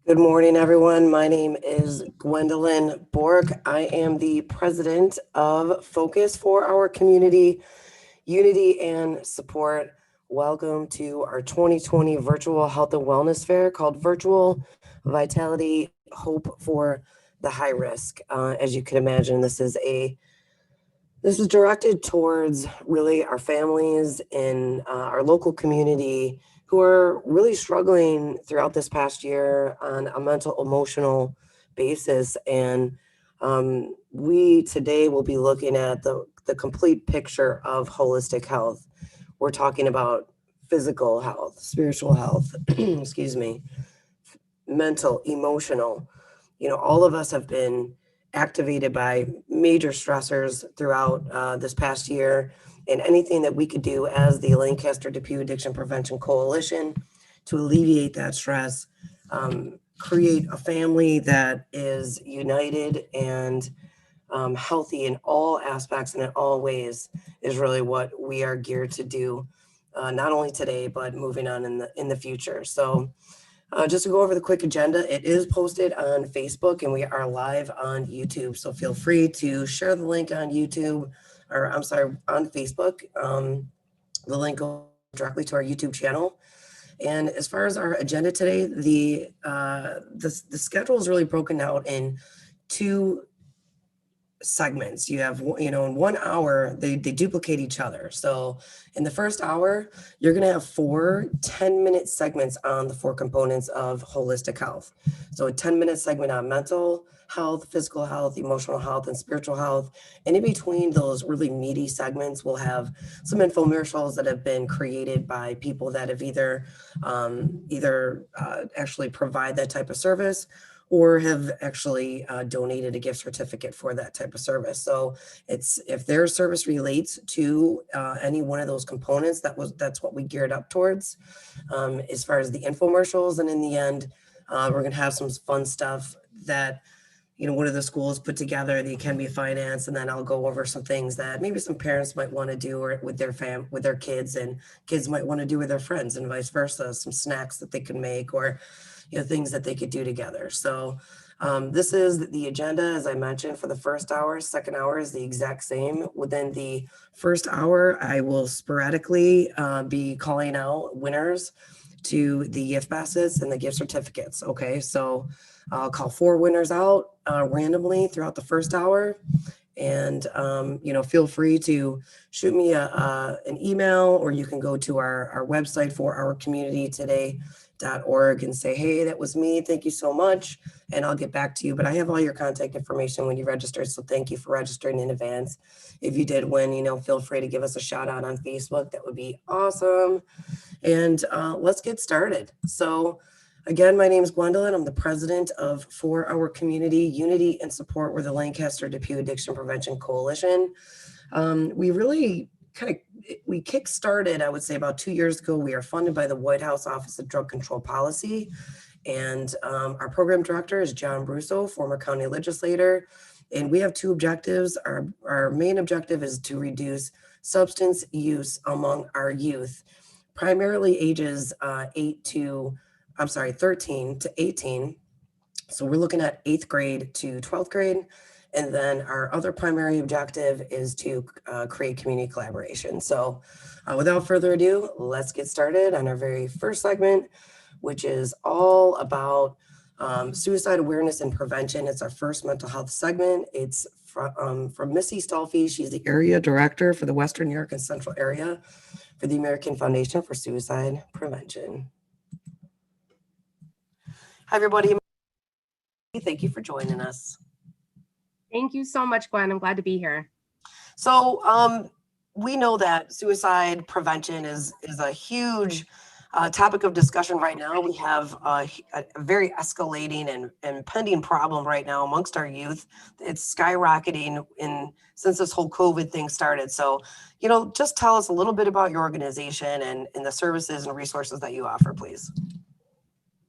Good morning, everyone. My name is Gwendolyn Borg. I am the president of Focus for our community, unity and support. Welcome to our 2020 virtual health and wellness fair called Virtual Vitality Hope for the High Risk. As you can imagine, this is directed towards really our families in our local community who are really struggling throughout this past year on a mental emotional basis. And we today will be looking at the complete picture of holistic health. We're talking about physical health, spiritual health, excuse me, mental, emotional. All of us have been activated by major stressors throughout this past year, and anything that we could do as the Lancaster Depew Addiction Prevention Coalition to alleviate that stress, create a family that is united and healthy in all aspects and in all ways is really what we are geared to do, not only today, but moving on in the future. So just to go over the quick agenda, it is posted on Facebook and we are live on YouTube. So feel free to share the link on YouTube, or I'm sorry, on Facebook. The link goes directly to our YouTube channel. And as far as our agenda today, the schedule is really broken out in two segments. You have, in 1 hour, they duplicate each other. So in the first hour, you're going to have 4 10-minute segments on the 4 components of holistic health. So a 10-minute segment on mental health, physical health, emotional health, and spiritual health. And in between those really meaty segments, we'll have some infomercials that have been created by people that have either actually provide that type of service or have actually donated a gift certificate for that type of service. So if their service relates to any one of those components, that's what we geared up towards. As far as the infomercials, and in the end, we're gonna have some fun stuff that one of the schools put together, the Academy of Finance, and then I'll go over some things that maybe some parents might want to do or with their kids, and kids might want to do with their friends, and vice versa. Some snacks that they could make, or things that they could do together. So this is the agenda, as I mentioned, for the first hour. Second hour is the exact same. Within the first hour, I will sporadically be calling out winners to the gift baskets and the gift certificates. Okay, so I'll call 4 winners out randomly throughout the first hour. And, feel free to shoot me an email, or you can go to our website for our community today.org and say, hey, that was me. Thank you so much. And I'll get back to you. But I have all your contact information when you registered. So thank you for registering in advance. If you did win, feel free to give us a shout out on Facebook. That would be awesome. And let's get started. So again, my name is Gwendolyn. I'm the president of For Our Community, Unity and Support. We're the Lancaster Depew Addiction Prevention Coalition. We really we kick-started, I would say, about 2 years ago. We are funded by the White House Office of Drug Control Policy. And our program director is John Brusso, former county legislator. And we have 2 objectives. Our main objective is to reduce substance use among our youth, primarily ages 13 to 18. So we're looking at 8th grade to 12th grade. And then our other primary objective is to create community collaboration. So without further ado, let's get started on our very first segment, which is all about suicide awareness and prevention. It's our first mental health segment. It's from Missy Stolfi. She's the area director for the Western New York and Central area for the American Foundation for Suicide Prevention. Hi, everybody. Thank you for joining us. Thank you so much, Gwen. I'm glad to be here. So we know that suicide prevention is a huge topic of discussion right now. We have a very escalating and pending problem right now amongst our youth. It's skyrocketing since this whole COVID thing started. So, just tell us a little bit about your organization and the services and resources that you offer, please.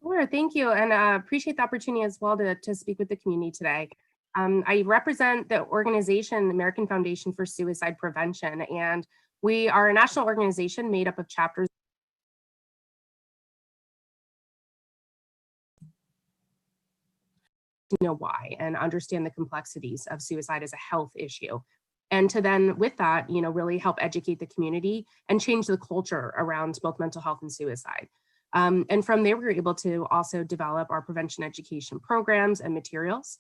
Sure, thank you. And appreciate the opportunity as well to speak with the community today. I represent the organization, the American Foundation for Suicide Prevention, and we are a national organization made up of chapters. know why and understand the complexities of suicide as a health issue. And to then, with that, really help educate the community and change the culture around both mental health and suicide. And from there, we were able to also develop our prevention education programs and materials.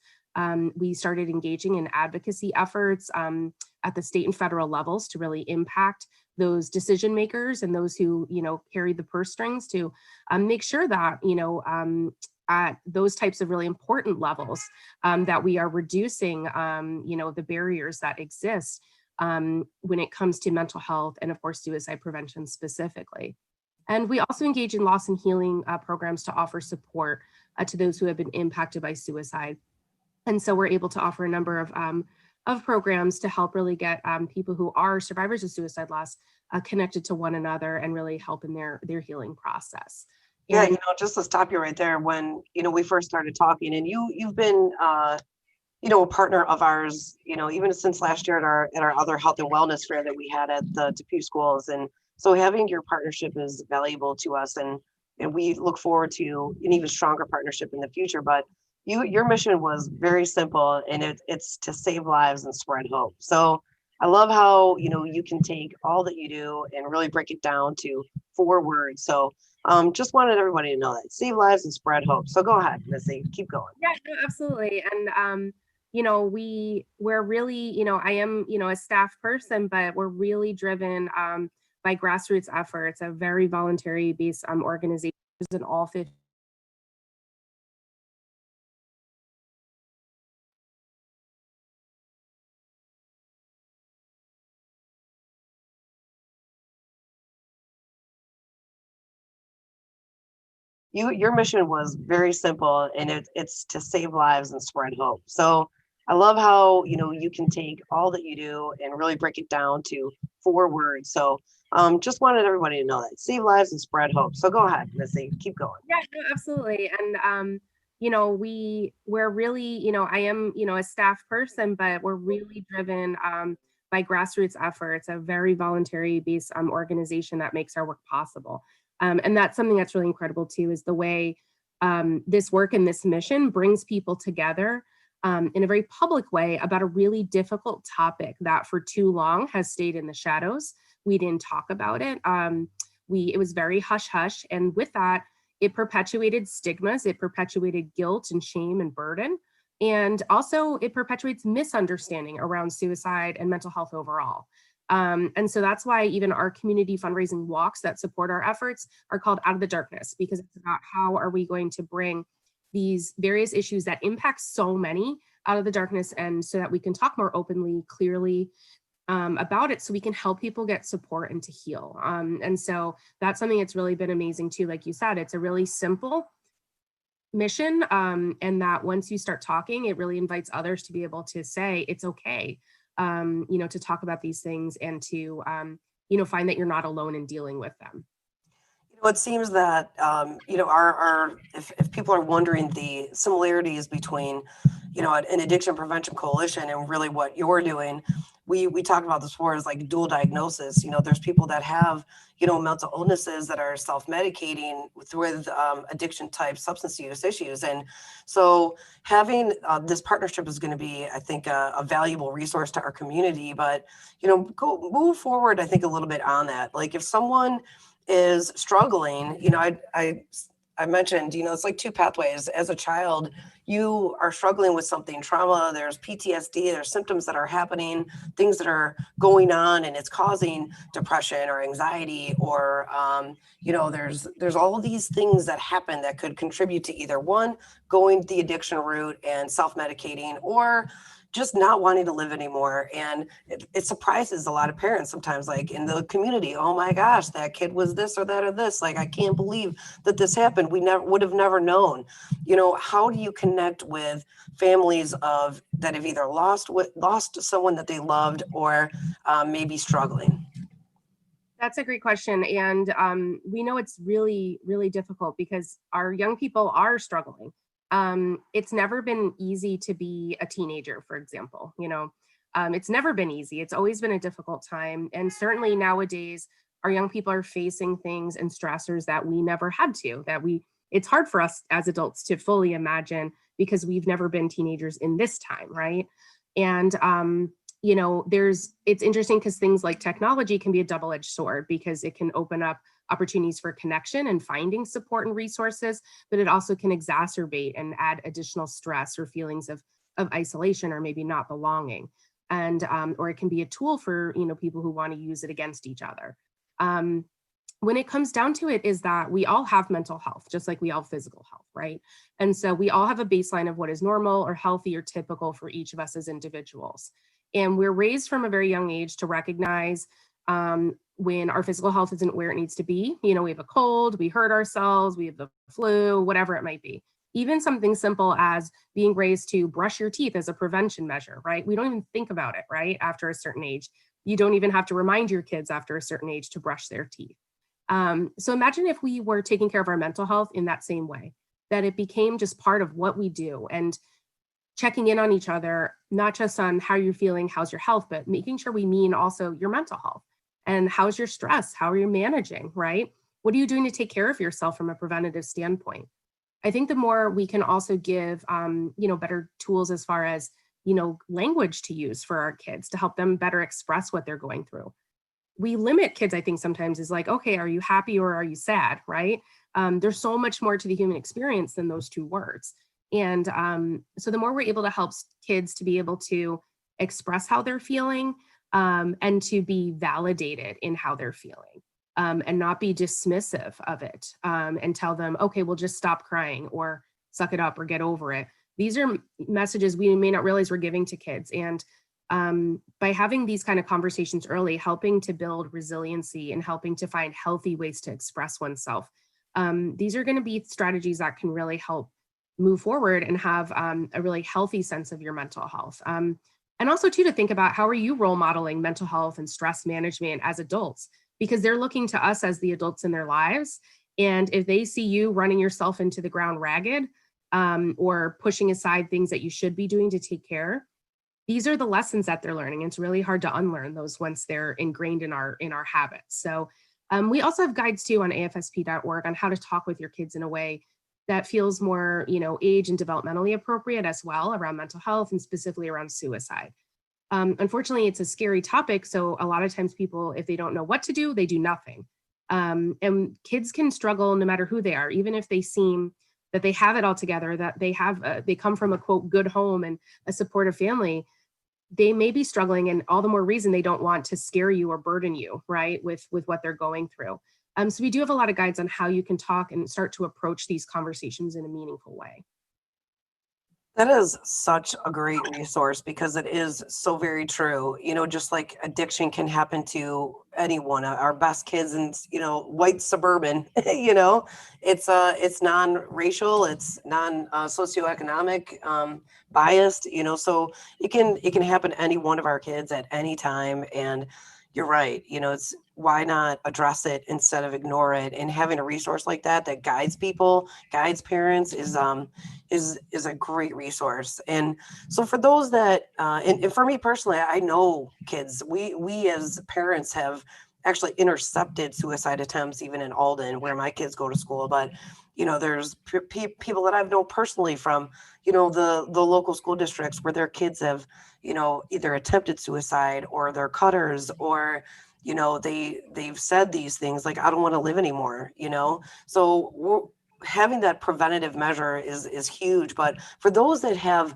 We started engaging in advocacy efforts at the state and federal levels to really impact those decision makers and those who, carry the purse strings to make sure that, at those types of really important levels, that we are reducing, the barriers that exist when it comes to mental health and, of course, suicide prevention specifically. And we also engage in loss and healing programs to offer support to those who have been impacted by suicide. And so we're able to offer a number of programs to help really get people who are survivors of suicide loss connected to one another and really help in their healing process. Yeah, just to stop you right there, when we first started talking, and you've been a partner of ours, even since last year at our other health and wellness fair that we had at the DePuy schools. And so having your partnership is valuable to us, and we look forward to an even stronger partnership in the future. But your mission was very simple, and it's to save lives and spread hope. So I love how you can take all that you do and really break it down to 4 words. So just wanted everybody to know that: save lives and spread hope. So go ahead, Missy, keep going. Yeah, no, absolutely. And we're really, I am, a staff person, but we're really driven by grassroots efforts, a very voluntary based organizations in all 50. Your mission was very simple, and it's to save lives and spread hope. So I love how you can take all that you do and really break it down to 4 words. So just wanted everybody to know that: save lives and spread hope. So go ahead, Missy, keep going. Yeah, no, absolutely. And we're really, I am, a staff person, but we're really driven by grassroots efforts, a very voluntary based organization that makes our work possible. And that's something that's really incredible too, is the way this work and this mission brings people together in a very public way about a really difficult topic that for too long has stayed in the shadows. We didn't talk about it. It was very hush hush. And with that, it perpetuated stigmas, it perpetuated guilt and shame and burden. And also it perpetuates misunderstanding around suicide and mental health overall. And so that's why even our community fundraising walks that support our efforts are called Out of the Darkness, because it's about how are we going to bring these various issues that impact so many out of the darkness, and so that we can talk more openly, clearly about it, so we can help people get support and to heal. And so that's something that's really been amazing too. Like you said, it's a really simple mission, and that once you start talking, it really invites others to be able to say it's okay, to talk about these things and to, find that you're not alone in dealing with them. It seems that, if people are wondering the similarities between, an addiction prevention coalition and really what you're doing, we talked about this before, is like dual diagnosis. There's people that have, mental illnesses that are self-medicating with addiction type substance use issues. And so having this partnership is going to be, I think, a valuable resource to our community. But, move forward, I think, a little bit on that. Like if someone is struggling, I mentioned, it's like 2 pathways. As a child, you are struggling with something, trauma, there's PTSD, there's symptoms that are happening, things that are going on, and it's causing depression or anxiety, or, there's all of these things that happen that could contribute to either one, going the addiction route and self-medicating, or just not wanting to live anymore. And it surprises a lot of parents sometimes, like in the community: oh my gosh, that kid was this or that or this. Like, I can't believe that this happened. We would have never known. How do you connect with families that have either lost someone that they loved, or maybe struggling? That's a great question. And we know it's really, really difficult because our young people are struggling. It's never been easy to be a teenager, for example. It's never been easy. It's always been a difficult time. And certainly nowadays, our young people are facing things and stressors that we never had to, it's hard for us as adults to fully imagine, because we've never been teenagers in this time, right? And it's interesting because things like technology can be a double-edged sword, because it can open up opportunities for connection and finding support and resources, but it also can exacerbate and add additional stress or feelings of isolation or maybe not belonging. And or it can be a tool for people who want to use it against each other. When it comes down to it, is that we all have mental health, just like we all have physical health, right? And so we all have a baseline of what is normal or healthy or typical for each of us as individuals. And we're raised from a very young age to recognize when our physical health isn't where it needs to be. We have a cold, we hurt ourselves, we have the flu, whatever it might be. Even something simple as being raised to brush your teeth as a prevention measure, right? We don't even think about it, right? After a certain age, you don't even have to remind your kids after a certain age to brush their teeth. So imagine if we were taking care of our mental health in that same way, that it became just part of what we do, and checking in on each other, not just on how you're feeling, how's your health, but making sure we mean also your mental health. And how's your stress? How are you managing, right? What are you doing to take care of yourself from a preventative standpoint? I think the more we can also give, better tools as far as, language to use for our kids to help them better express what they're going through. We limit kids, I think sometimes, is like, okay, are you happy or are you sad, right? There's so much more to the human experience than those two words. And so the more we're able to help kids to be able to express how they're feeling, and to be validated in how they're feeling, and not be dismissive of it, and tell them, okay, well, just stop crying or suck it up or get over it. These are messages we may not realize we're giving to kids. And by having these kind of conversations early, helping to build resiliency and helping to find healthy ways to express oneself, these are going to be strategies that can really help move forward and have a really healthy sense of your mental health. And also too, to think about, how are you role modeling mental health and stress management as adults? Because they're looking to us as the adults in their lives. And if they see you running yourself into the ground ragged, or pushing aside things that you should be doing to take care, these are the lessons that they're learning. It's really hard to unlearn those once they're ingrained in our habits. So we also have guides too on afsp.org on how to talk with your kids in a way that feels more, age and developmentally appropriate as well, around mental health and specifically around suicide. Unfortunately, it's a scary topic. So a lot of times people, if they don't know what to do, they do nothing. And kids can struggle no matter who they are, even if they seem that they have it all together, that they come from a quote good home and a supportive family. They may be struggling, and all the more reason they don't want to scare you or burden you, right, with what they're going through. So we do have a lot of guides on how you can talk and start to approach these conversations in a meaningful way. That is such a great resource, because it is so very true. Just like addiction can happen to anyone, our best kids in, white suburban, it's non-racial, it's non-socioeconomic, biased, so it can happen to any one of our kids at any time. And you're right. It's, why not address it instead of ignore it? And having a resource like that guides people, guides parents is a great resource. And so for those that, and for me personally, I know kids, we as parents have actually intercepted suicide attempts, even in Alden, where my kids go to school. But, there's people that I've known personally from, the local school districts where their kids have, either attempted suicide, or they're cutters, or, they've said these things like, I don't want to live anymore, so having that preventative measure is huge. But for those that have,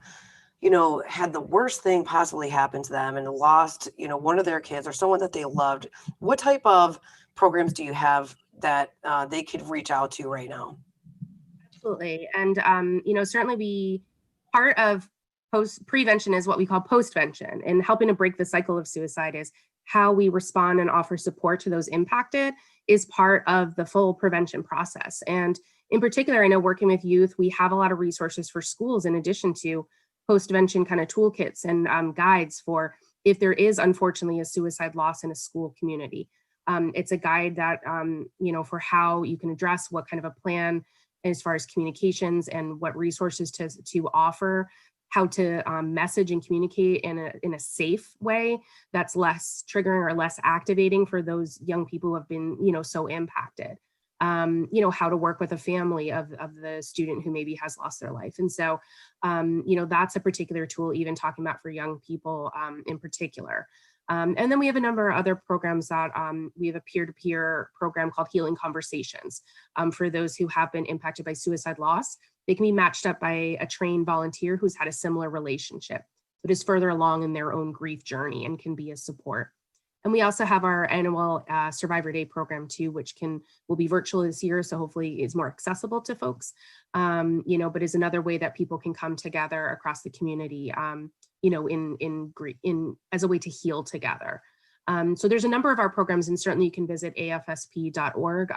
had the worst thing possibly happen to them and lost, one of their kids or someone that they loved, what type of programs do you have that they could reach out to right now? Absolutely. And, certainly part of prevention is what we call postvention, and helping to break the cycle of suicide is how we respond and offer support to those impacted is part of the full prevention process. And in particular, I know working with youth, we have a lot of resources for schools in addition to postvention kind of toolkits and guides for if there is unfortunately a suicide loss in a school community. It's a guide that, for how you can address what kind of a plan as far as communications and what resources to offer, how to message and communicate in a safe way that's less triggering or less activating for those young people who have been, so impacted. how to work with a family of the student who maybe has lost their life. And so, that's a particular tool, even talking about for young people in particular. And then we have a number of other programs that we have a peer-to-peer program called Healing Conversations for those who have been impacted by suicide loss. They can be matched up by a trained volunteer who's had a similar relationship, but is further along in their own grief journey and can be a support. And we also have our annual Survivor Day program too, which will be virtual this year, so hopefully is more accessible to folks, but is another way that people can come together across the community, as a way to heal together. So there's a number of our programs, and certainly you can visit afsp.org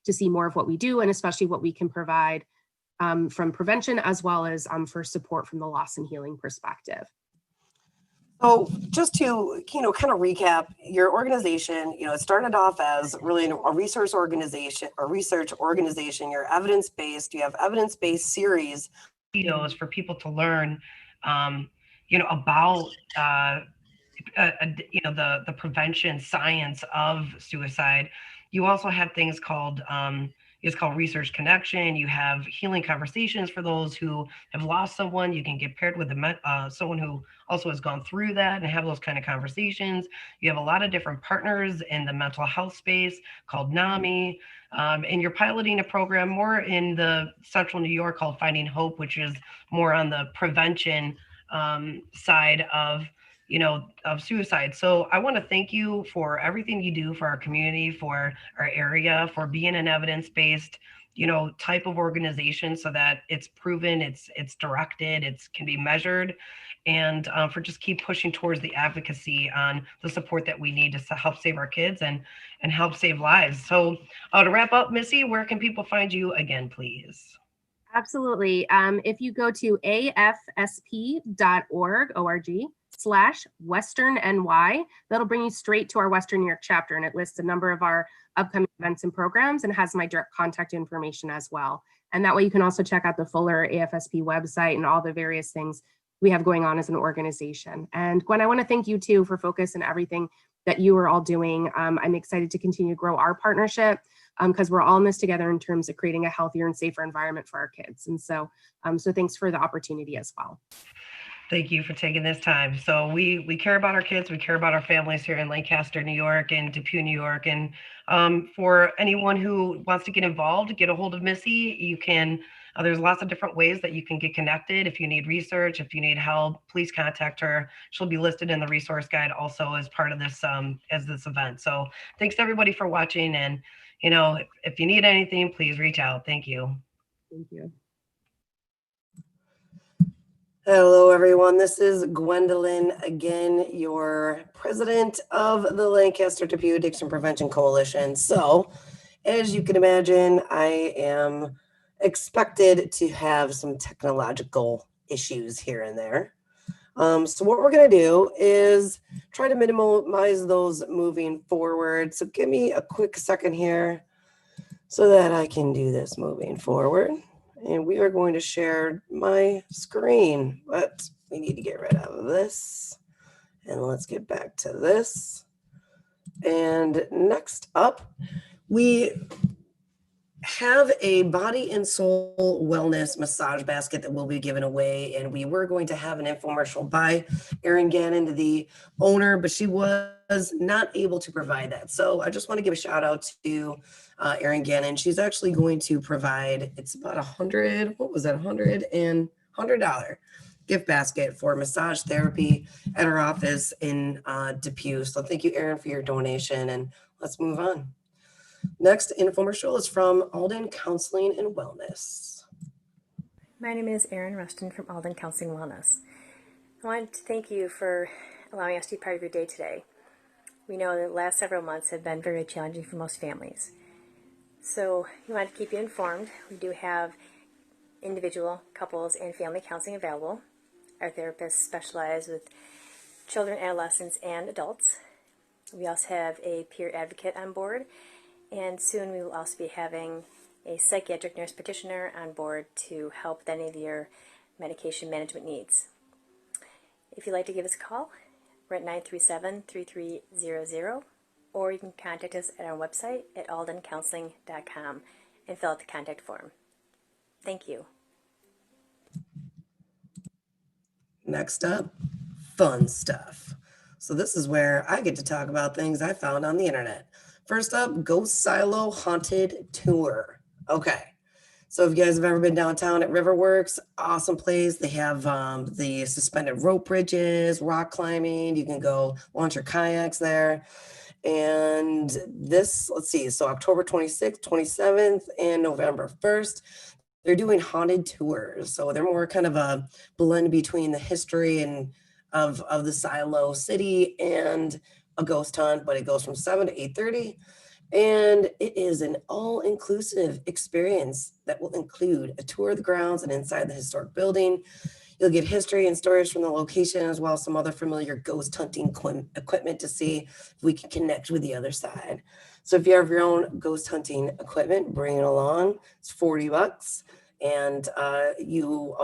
to see more of what we do, and especially what we can provide from prevention as well as for support from the loss and healing perspective. So just to, kind of recap, your organization, it started off as really a research organization, you're evidence-based, you have evidence-based series videos for people to learn, about, the prevention science of suicide. You also have things called, it's called Research Connection. You have healing conversations for those who have lost someone. You can get paired with someone who also has gone through that and have those kind of conversations. You have a lot of different partners in the mental health space called NAMI. And you're piloting a program more in the central New York called Finding Hope, which is more on the prevention side of suicide. So I want to thank you for everything you do for our community, for our area, for being an evidence-based, type of organization, so that it's proven, it's directed, it can be measured, and for just keep pushing towards the advocacy on the support that we need to help save our kids and help save lives. So to wrap up, Missy, where can people find you again, please? Absolutely. If you go to afsp.org/Western NY, that'll bring you straight to our Western New York chapter, and it lists a number of our upcoming events and programs and has my direct contact information as well. And that way you can also check out the fuller AFSP website and all the various things we have going on as an organization. And Gwen, I want to thank you too for focus and everything that you are all doing. I'm excited to continue to grow our partnership because we're all in this together in terms of creating a healthier and safer environment for our kids. And so thanks for the opportunity as well. Thank you for taking this time. So we care about our kids, we care about our families here in Lancaster, New York, and Depew, New York. And for anyone who wants to get involved, get a hold of Missy. You can, there's lots of different ways that you can get connected. If you need research, if you need help, please contact her. She'll be listed in the resource guide also as part of this, as this event. So thanks everybody for watching. And, if you need anything, please reach out. Thank you. Thank you. Hello, everyone. This is Gwendolyn again, your president of the Lancaster Depew Addiction Prevention Coalition. So, as you can imagine, I am expected to have some technological issues here and there. So what we're going to do is try to minimize those moving forward. So give me a quick second here so that I can do this moving forward. And we are going to share my screen, but we need to get rid of this. And let's get back to this. And next up, we have a body and soul wellness massage basket that will be given away. And we were going to have an infomercial by Erin Gannon, the owner, but she was not able to provide that. So I just want to give a shout out to Erin Gannon. She's actually going to provide, it's about $100 gift basket for massage therapy at her office in Depew. So thank you, Erin, for your donation, and let's move on. Next infomercial is from Alden Counseling and Wellness. My name is Erin Rustin from Alden Counseling and Wellness. I wanted to thank you for allowing us to be part of your day today. We know that the last several months have been very challenging for most families. So we want to keep you informed. We do have individual, couples, and family counseling available. Our therapists specialize with children, adolescents, and adults. We also have a peer advocate on board. And soon we will also be having a psychiatric nurse practitioner on board to help with any of your medication management needs. If you'd like to give us a call, we're at 937-3300. or you can contact us at our website at aldencounseling.com and fill out the contact form. Thank you. Next up, fun stuff. So this is where I get to talk about things I found on the internet. First up, Ghost Silo Haunted Tour. Okay. So if you guys have ever been downtown at Riverworks, awesome place. They have the suspended rope bridges, rock climbing. You can go launch your kayaks there. And this, let's see, so October 26th, 27th, and November 1st, they're doing haunted tours. So they're more kind of a blend between the history and of the Silo city and a ghost hunt, but it goes from 7 to 8:30. And it is an all-inclusive experience that will include a tour of the grounds and inside the historic building. You'll get history and stories from the location, as well as some other familiar ghost hunting equipment to see if we can connect with the other side. So if you have your own ghost hunting equipment, bring it along. It's $40. And all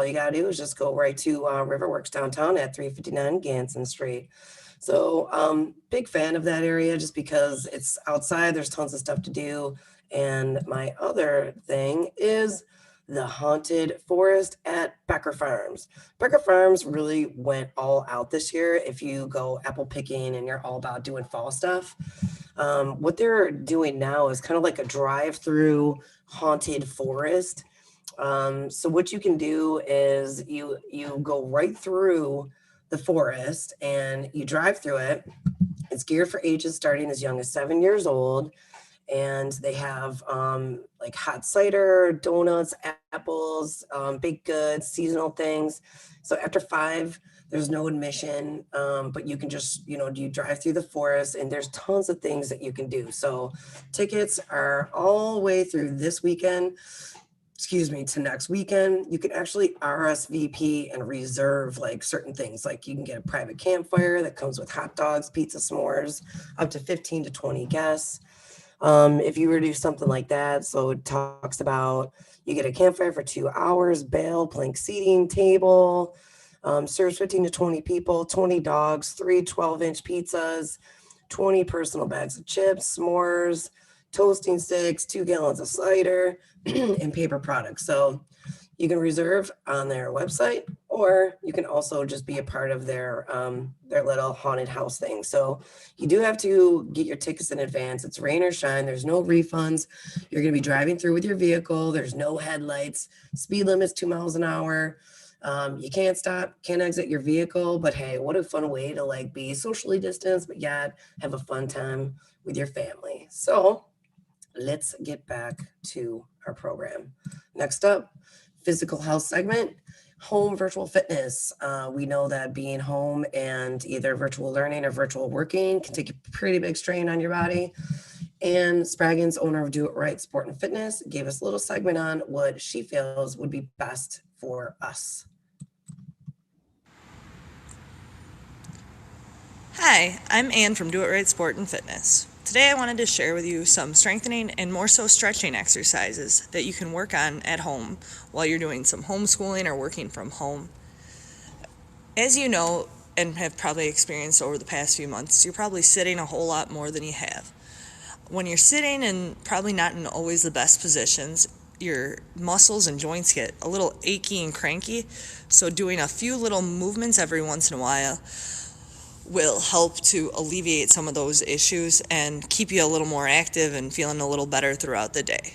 you gotta do is just go right to Riverworks downtown at 359 Ganson Street. So big fan of that area just because it's outside, there's tons of stuff to do. And my other thing is the haunted forest at Becker Farms. Becker Farms really went all out this year. If you go apple picking and you're all about doing fall stuff, what they're doing now is kind of like a drive-through haunted forest. So what you can do is you go right through the forest and you drive through it. It's geared for ages starting as young as 7 years old. And they have like hot cider, donuts, apples, baked goods, seasonal things. So after 5, there's no admission, but you can just, you drive through the forest and there's tons of things that you can do. So tickets are all the way through this weekend, to next weekend. You can actually RSVP and reserve like certain things. Like you can get a private campfire that comes with hot dogs, pizza, s'mores, up to 15 to 20 guests. If you were to do something like that, so it talks about you get a campfire for 2 hours, bale, plank seating, table, serves 15 to 20 people, 20 dogs, 3 12-inch pizzas, 20 personal bags of chips, s'mores, toasting sticks, 2 gallons of cider, and paper products. So you can reserve on their website, or you can also just be a part of their little haunted house thing. So you do have to get your tickets in advance. It's rain or shine. There's no refunds. You're going to be driving through with your vehicle. There's no headlights. Speed limit's 2 miles an hour. You can't stop, can't exit your vehicle. But hey, what a fun way to like be socially distanced, but yet have a fun time with your family. So let's get back to our program. Next up, physical health segment, home virtual fitness. We know that being home and either virtual learning or virtual working can take a pretty big strain on your body. And Spraggins, owner of Do It Right Sport and Fitness, gave us a little segment on what she feels would be best for us. Hi, I'm Ann from Do It Right Sport and Fitness. Today I wanted to share with you some strengthening and more so stretching exercises that you can work on at home while you're doing some homeschooling or working from home. As you know, and have probably experienced over the past few months, you're probably sitting a whole lot more than you have. When you're sitting and probably not in always the best positions, your muscles and joints get a little achy and cranky, so doing a few little movements every once in a while will help to alleviate some of those issues and keep you a little more active and feeling a little better throughout the day.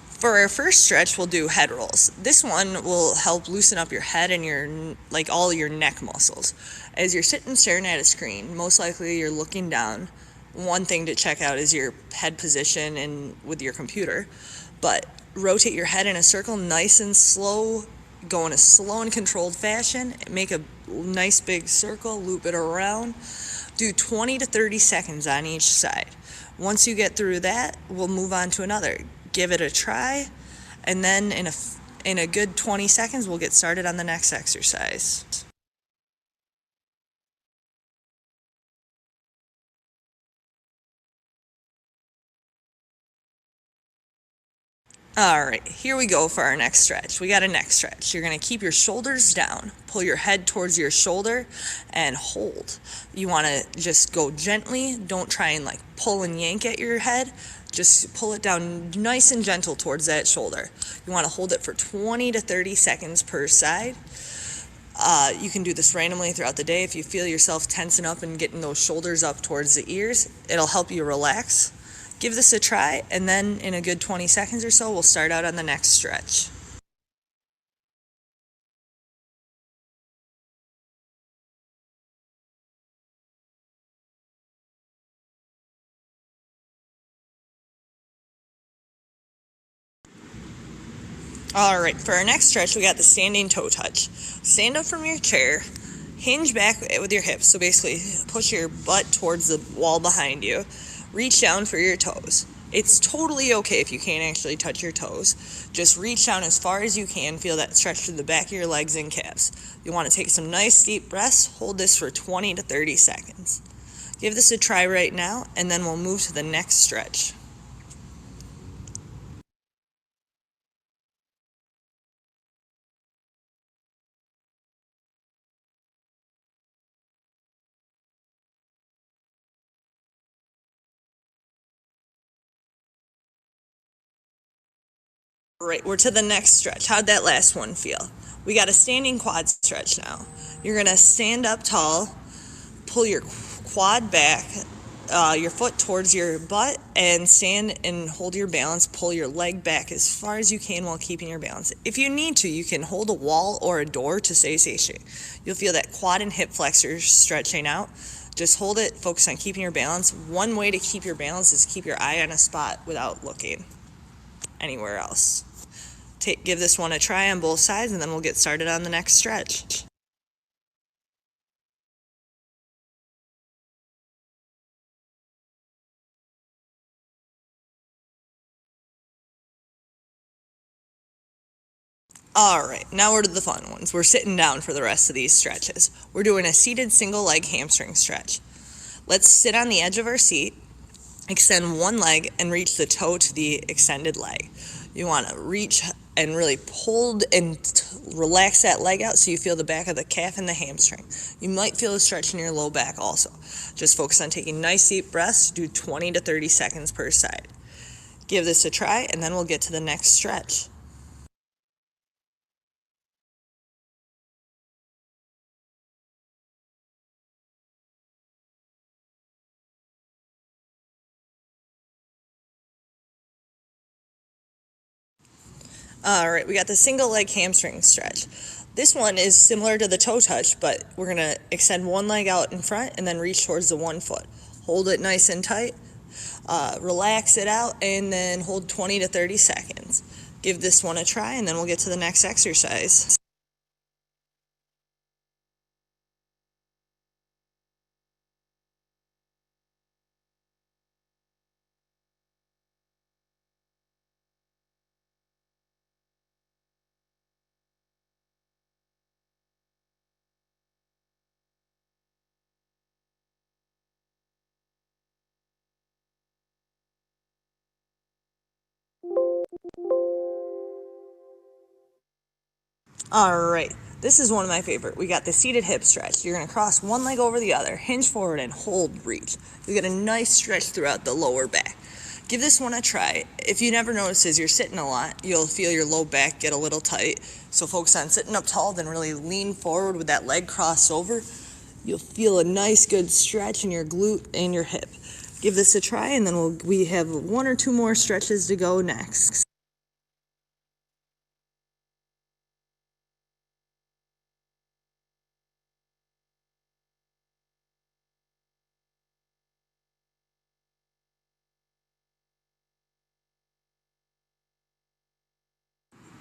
For our first stretch, we'll do head rolls. This one will help loosen up your head and all your neck muscles. As you're sitting staring at a screen, most likely you're looking down. One thing to check out is your head position and with your computer, but rotate your head in a circle nice and slow, go in a slow and controlled fashion, make a nice big circle, loop it around, do 20 to 30 seconds on each side. Once you get through that, we'll move on to another. Give it a try, and then in a good 20 seconds, we'll get started on the next exercise. All right, here we go for our next stretch. We got a neck stretch. You're gonna keep your shoulders down, pull your head towards your shoulder, and hold. You wanna just go gently. Don't try and like pull and yank at your head. Just pull it down nice and gentle towards that shoulder. You wanna hold it for 20 to 30 seconds per side. You can do this randomly throughout the day. If you feel yourself tensing up and getting those shoulders up towards the ears, it'll help you relax. Give this a try, and then in a good 20 seconds or so, we'll start out on the next stretch. All right, for our next stretch, we got the standing toe touch. Stand up from your chair, hinge back with your hips. So basically, push your butt towards the wall behind you. Reach down for your toes. It's totally okay if you can't actually touch your toes. Just reach down as far as you can. Feel that stretch through the back of your legs and calves. You want to take some nice deep breaths. Hold this for 20 to 30 seconds. Give this a try right now, and then we'll move to the next stretch. Right, we're to the next stretch. How'd that last one feel? We got a standing quad stretch now. You're gonna stand up tall, pull your quad back, your foot towards your butt, and stand and hold your balance. Pull your leg back as far as you can while keeping your balance. If you need to, you can hold a wall or a door to stay stationary. You'll feel that quad and hip flexors stretching out. Just hold it, focus on keeping your balance. One way to keep your balance is keep your eye on a spot without looking anywhere else. Give this one a try on both sides, and then we'll get started on the next stretch. All right, now we're to the fun ones. We're sitting down for the rest of these stretches. We're doing a seated single leg hamstring stretch. Let's sit on the edge of our seat, extend one leg, and reach the toe to the extended leg. You want to reach and really pull and relax that leg out so you feel the back of the calf and the hamstring. You might feel a stretch in your low back also. Just focus on taking nice deep breaths. Do 20 to 30 seconds per side. Give this a try, and then we'll get to the next stretch. All right, we got the single leg hamstring stretch. This one is similar to the toe touch, but we're gonna extend one leg out in front and then reach towards the one foot. Hold it nice and tight, relax it out, and then hold 20 to 30 seconds. Give this one a try, and then we'll get to the next exercise. All right, this is one of my favorite. We got the seated hip stretch. You're gonna cross one leg over the other, hinge forward and hold, reach. You get a nice stretch throughout the lower back. Give this one a try. If you never notice as you're sitting a lot, you'll feel your low back get a little tight. So focus on sitting up tall, then really lean forward with that leg crossed over. You'll feel a nice good stretch in your glute and your hip. Give this a try, and then we have one or two more stretches to go next.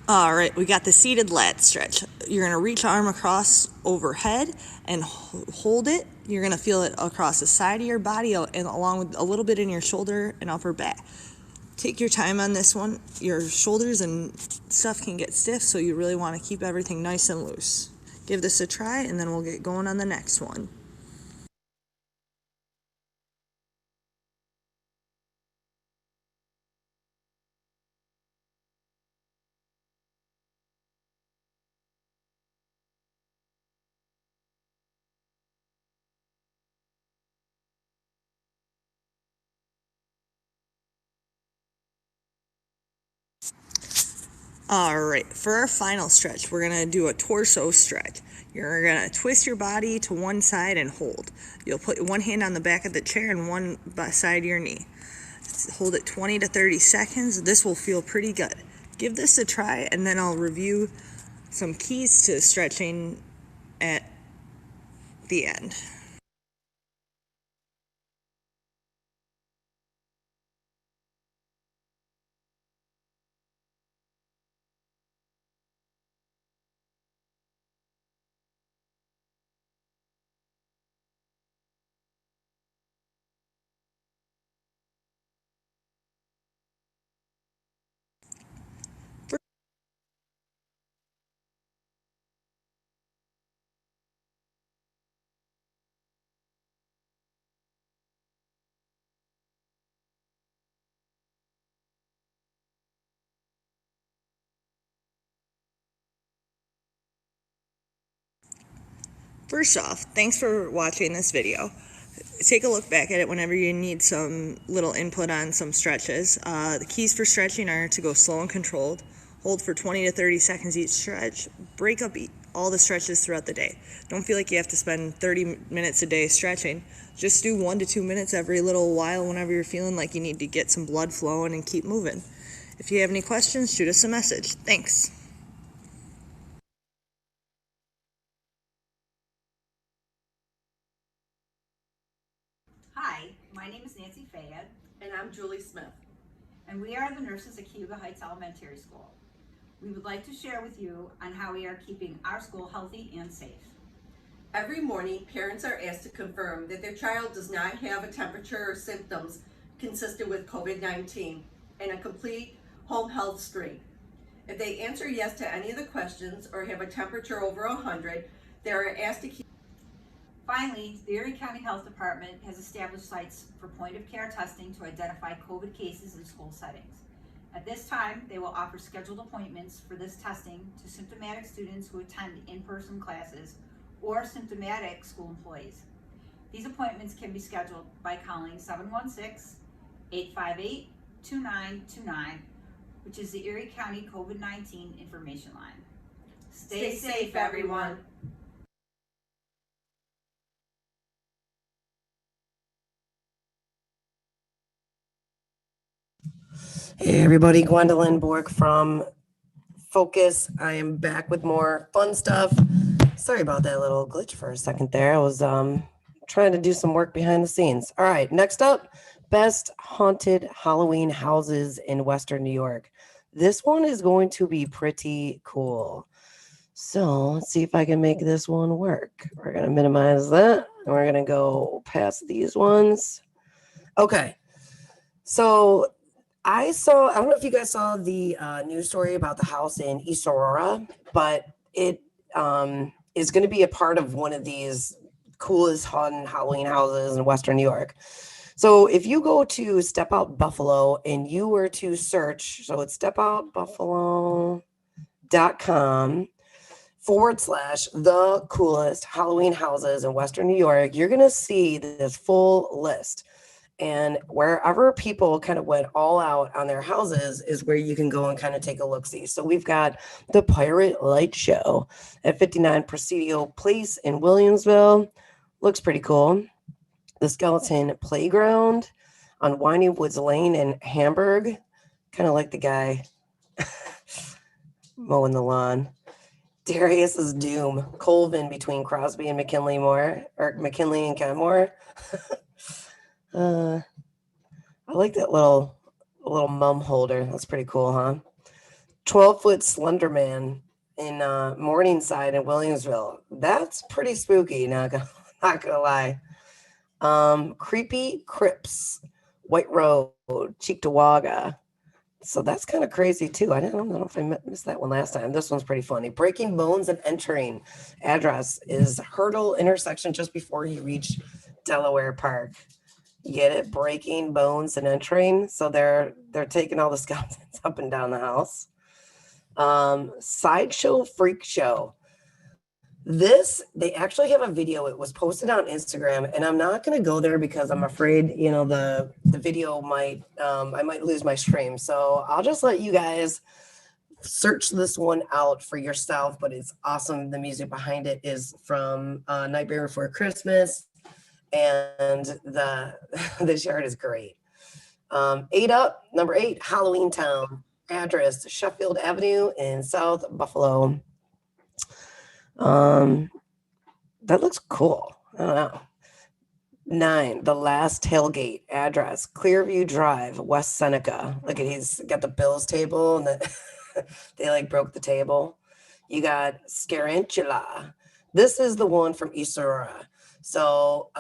All right, we got the seated lat stretch. You're gonna reach arm across overhead and hold it. You're gonna feel it across the side of your body and along with a little bit in your shoulder and upper back. Take your time on this one. Your shoulders and stuff can get stiff, so you really wanna keep everything nice and loose. Give this a try, and then we'll get going on the next one. All right, for our final stretch, we're gonna do a torso stretch. You're gonna twist your body to one side and hold. You'll put one hand on the back of the chair and one beside your knee. Hold it 20 to 30 seconds. This will feel pretty good. Give this a try, and then I'll review some keys to stretching at the end. First off, thanks for watching this video. Take a look back at it whenever you need some little input on some stretches. The keys for stretching are to go slow and controlled, hold for 20 to 30 seconds each stretch, break up all the stretches throughout the day. Don't feel like you have to spend 30 minutes a day stretching. Just do 1 to 2 minutes every little while whenever you're feeling like you need to get some blood flowing and keep moving. If you have any questions, shoot us a message. Thanks. Hi, my name is Nancy Fayed, And I'm Julie Smith. and we are the nurses at Cayuga Heights Elementary School. We would like to share with you on how we are keeping our school healthy and safe. Every morning, parents are asked to confirm that their child does not have a temperature or symptoms consistent with COVID-19 and a complete home health screen. If they answer yes to any of the questions or have a temperature over 100, they are asked to keep. Finally, the Erie County Health Department has established sites for point-of-care testing to identify COVID cases in school settings. At this time, they will offer scheduled appointments for this testing to symptomatic students who attend in-person classes or symptomatic school employees. These appointments can be scheduled by calling 716-858-2929, which is the Erie County COVID-19 information line. Stay safe, everyone. Hey everybody, Gwendolyn Borg from Focus. I am back with more fun stuff. Sorry about that little glitch for a second there. I was trying to do some work behind the scenes. All right, next up, best haunted Halloween houses in Western New York. This one is going to be pretty cool. So let's see if I can make this one work. We're gonna minimize that and we're gonna go past these ones. Okay, so I don't know if you guys saw the news story about the house in East Aurora, but it is going to be a part of one of these coolest haunted Halloween houses in Western New York. So if you go to Step Out Buffalo and you were to search, so it's stepoutbuffalo.com/the coolest Halloween houses in Western New York, you're going to see this full list. And wherever people kind of went all out on their houses is where you can go and kind of take a look-see. So we've got the Pirate Light Show at 59 Presidio Place in Williamsville. Looks pretty cool. The Skeleton Playground on Winey Woods Lane in Hamburg. Kind of like the guy mowing the lawn. Darius's Doom, Colvin between Crosby and McKinley and Kenmore. I like that little mum holder. That's pretty cool, huh? 12-foot Slender Man in Morningside in Williamsville. That's pretty spooky, not gonna lie. Creepy Crips, White Road, Cheektowaga. So that's kind of crazy too. I don't know if I missed that one last time. This one's pretty funny. Breaking Bones and Entering. Address is Hurdle intersection just before you reach Delaware Park. You get it? Breaking Bones and Entering. So they're taking all the skeletons up and down the house. Sideshow Freak Show. They actually have a video. It was posted on Instagram, and I'm not going to go there because I'm afraid, the video might, I might lose my stream. So I'll just let you guys search this one out for yourself, but it's awesome. The music behind it is from Nightmare Before Christmas, and the this yard is great. Number 8, Halloween Town. Address Sheffield Avenue in South Buffalo. That looks cool. I don't know. 9, The Last Tailgate. Address Clearview Drive, West Seneca. Look at, he's got the Bills table, and they like broke the table. You got Scarantula. This is the one from East Aurora. So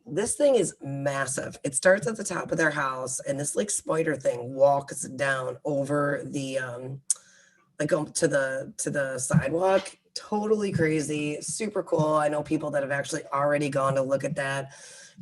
this thing is massive. It starts at the top of their house, and this like spider thing walks down over the to the sidewalk. Totally crazy, super cool. I know people that have actually already gone to look at that.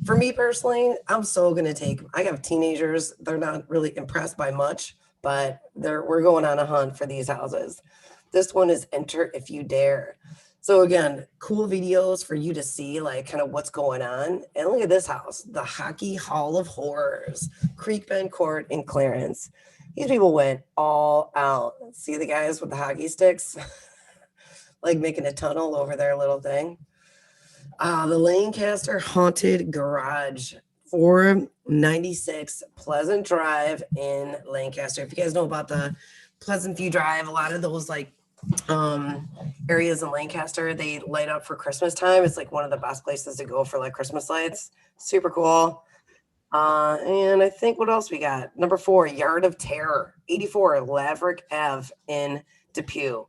For me personally, I'm so gonna I have teenagers. They're not really impressed by much, but we're going on a hunt for these houses. This one is Enter If You Dare. So again, cool videos for you to see like kind of what's going on. And look at this house, the Hockey Hall of Horrors, Creek Bend Court in Clarence. These people went all out. See the guys with the hockey sticks, like making a tunnel over their little thing. The Lancaster Haunted Garage, 496 Pleasant Drive in Lancaster. If you guys know about the Pleasant View Drive, a lot of those like areas in Lancaster, they light up for Christmas time. It's like one of the best places to go for like Christmas lights. Super cool. And I think what else we got? Number 4, Yard of Terror, 84 Laverick Ave in Depew.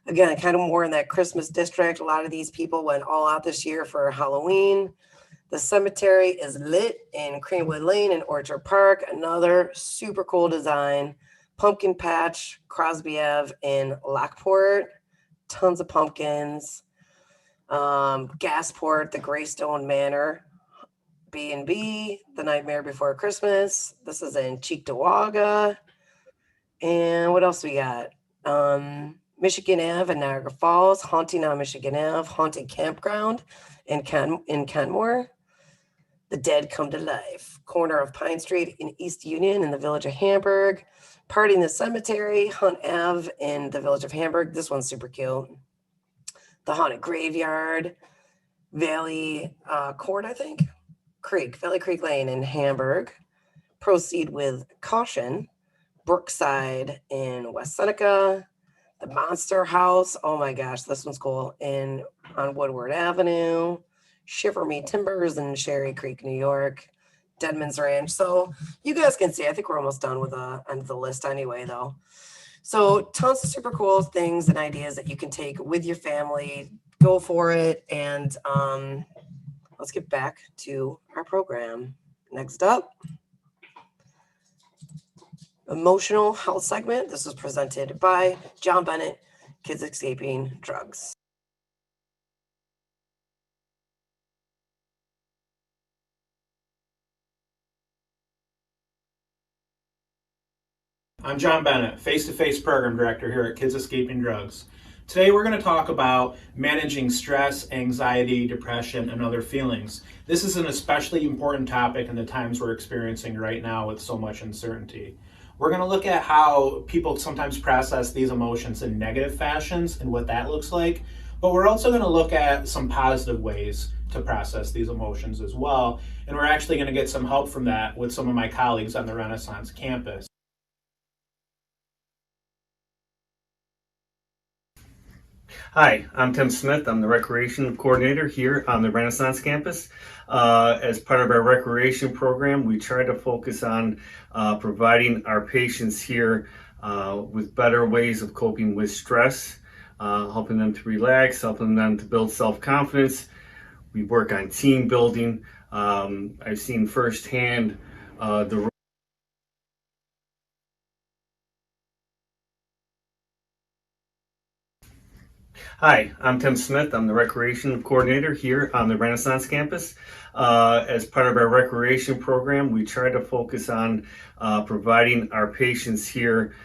Again, kind of more in that Christmas district. A lot of these people went all out this year for Halloween. The cemetery is lit in Greenwood Lane in Orchard Park. Another super cool design. Pumpkin Patch, Crosby Ave in Lockport. Tons of pumpkins. Gasport, the Greystone Manor. B&B, The Nightmare Before Christmas. This is in Cheektowaga. And what else we got? Michigan Ave in Niagara Falls. Haunting on Michigan Ave. Haunted Campground in Kenmore. The Dead Come to Life. Corner of Pine Street in East Union in the Village of Hamburg. Party in the Cemetery, Hunt Ave in the Village of Hamburg. This one's super cute. The Haunted Graveyard, Valley Court, I think. Valley Creek Lane in Hamburg. Proceed with Caution. Brookside in West Seneca. The Monster House, oh my gosh, this one's cool, on Woodward Avenue. Shiver Me Timbers in Sherry Creek, New York. Deadman's Ranch. So you guys can see, I think we're almost done with the end of the list anyway, though. So tons of super cool things and ideas that you can take with your family. Go for it. And let's get back to our program. Next up, emotional health segment. This is presented by John Bennett, Kids Escaping Drugs. I'm John Bennett, Face-to-Face Program Director here at Kids Escaping Drugs. Today we're going to talk about managing stress, anxiety, depression, and other feelings. This is an especially important topic in the times we're experiencing right now with so much uncertainty. We're going to look at how people sometimes process these emotions in negative fashions and what that looks like, but we're also going to look at some positive ways to process these emotions as well, and we're actually going to get some help from that with some of my colleagues on the Renaissance campus. Hi, I'm Tim Smith. I'm the Recreation Coordinator here on the Renaissance campus. As part of our recreation program, we try to focus on providing our patients here with better ways of coping with stress, helping them to relax, helping them to build self-confidence. We work on team building. I've seen firsthand the Hi, I'm Tim Smith. I'm the Recreation Coordinator here on the Renaissance campus. As part of our recreation program, we try to focus on providing our patients here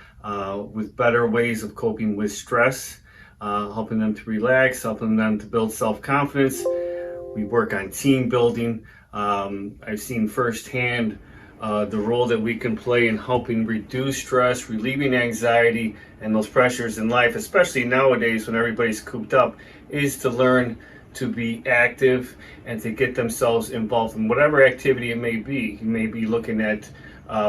with better ways of coping with stress, helping them to relax, helping them to build self-confidence. We work on team building. I've seen firsthand the role that we can play in helping reduce stress, relieving anxiety, and those pressures in life, especially nowadays when everybody's cooped up, is to learn to be active and to get themselves involved in whatever activity it may be. You may be looking at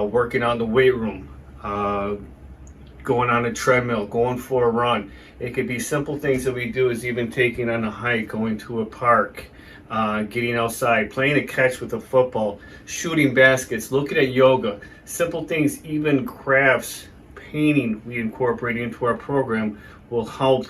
working on the weight room, going on a treadmill, going for a run. It could be simple things that we do, is even taking on a hike, going to a park, getting outside, playing a catch with a football, shooting baskets, looking at yoga, simple things, even crafts, painting we incorporate into our program will help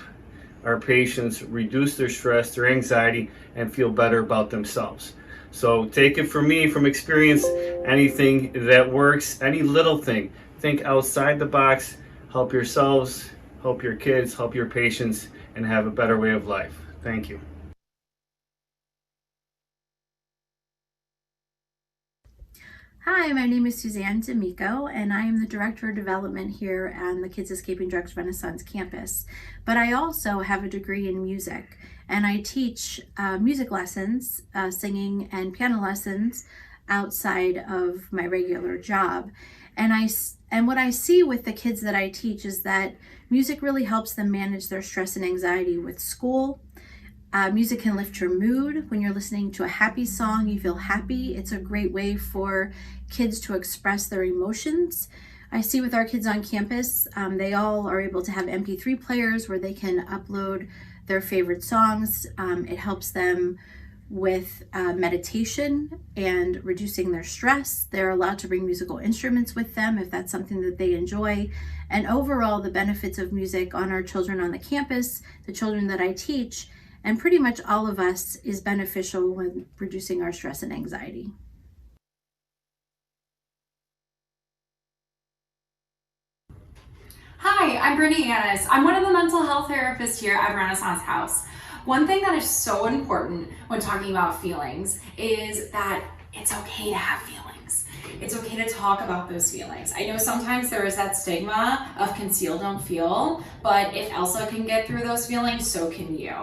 our patients reduce their stress, their anxiety, and feel better about themselves. So take it from me, from experience, anything that works, any little thing, think outside the box, help yourselves, help your kids, help your patients, and have a better way of life. Thank you. Hi, my name is Suzanne D'Amico, and I am the Director of Development here on the Kids Escaping Drugs Renaissance campus. But I also have a degree in music, and I teach music lessons, singing and piano lessons outside of my regular job. And what I see with the kids that I teach is that music really helps them manage their stress and anxiety with school. Music can lift your mood. When you're listening to a happy song, you feel happy. It's a great way for kids to express their emotions. I see with our kids on campus, they all are able to have MP3 players where they can upload their favorite songs. It helps them with meditation and reducing their stress. They're allowed to bring musical instruments with them if that's something that they enjoy. And overall, the benefits of music on our children on the campus, the children that I teach, and pretty much all of us, is beneficial when reducing our stress and anxiety. Hi, I'm Brittany Annis. I'm one of the mental health therapists here at Renaissance House. One thing that is so important when talking about feelings is that it's okay to have feelings. It's okay to talk about those feelings. I know sometimes there is that stigma of conceal, don't feel, but if Elsa can get through those feelings, so can you.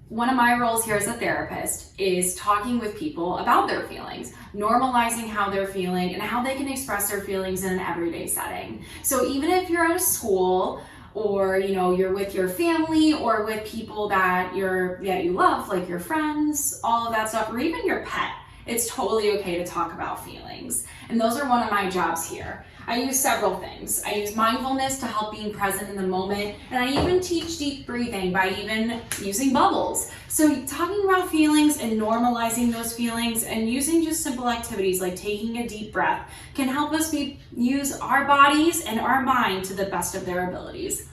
One of my roles here as a therapist is talking with people about their feelings, normalizing how they're feeling and how they can express their feelings in an everyday setting. So even if you're at a school or you're with your family or with people that you love, like your friends, all of that stuff, or even your pet, it's totally okay to talk about feelings. And those are one of my jobs here. I use several things. I use mindfulness to help being present in the moment, and I even teach deep breathing by even using bubbles. So talking about feelings and normalizing those feelings and using just simple activities like taking a deep breath can help us use our bodies and our mind to the best of their abilities.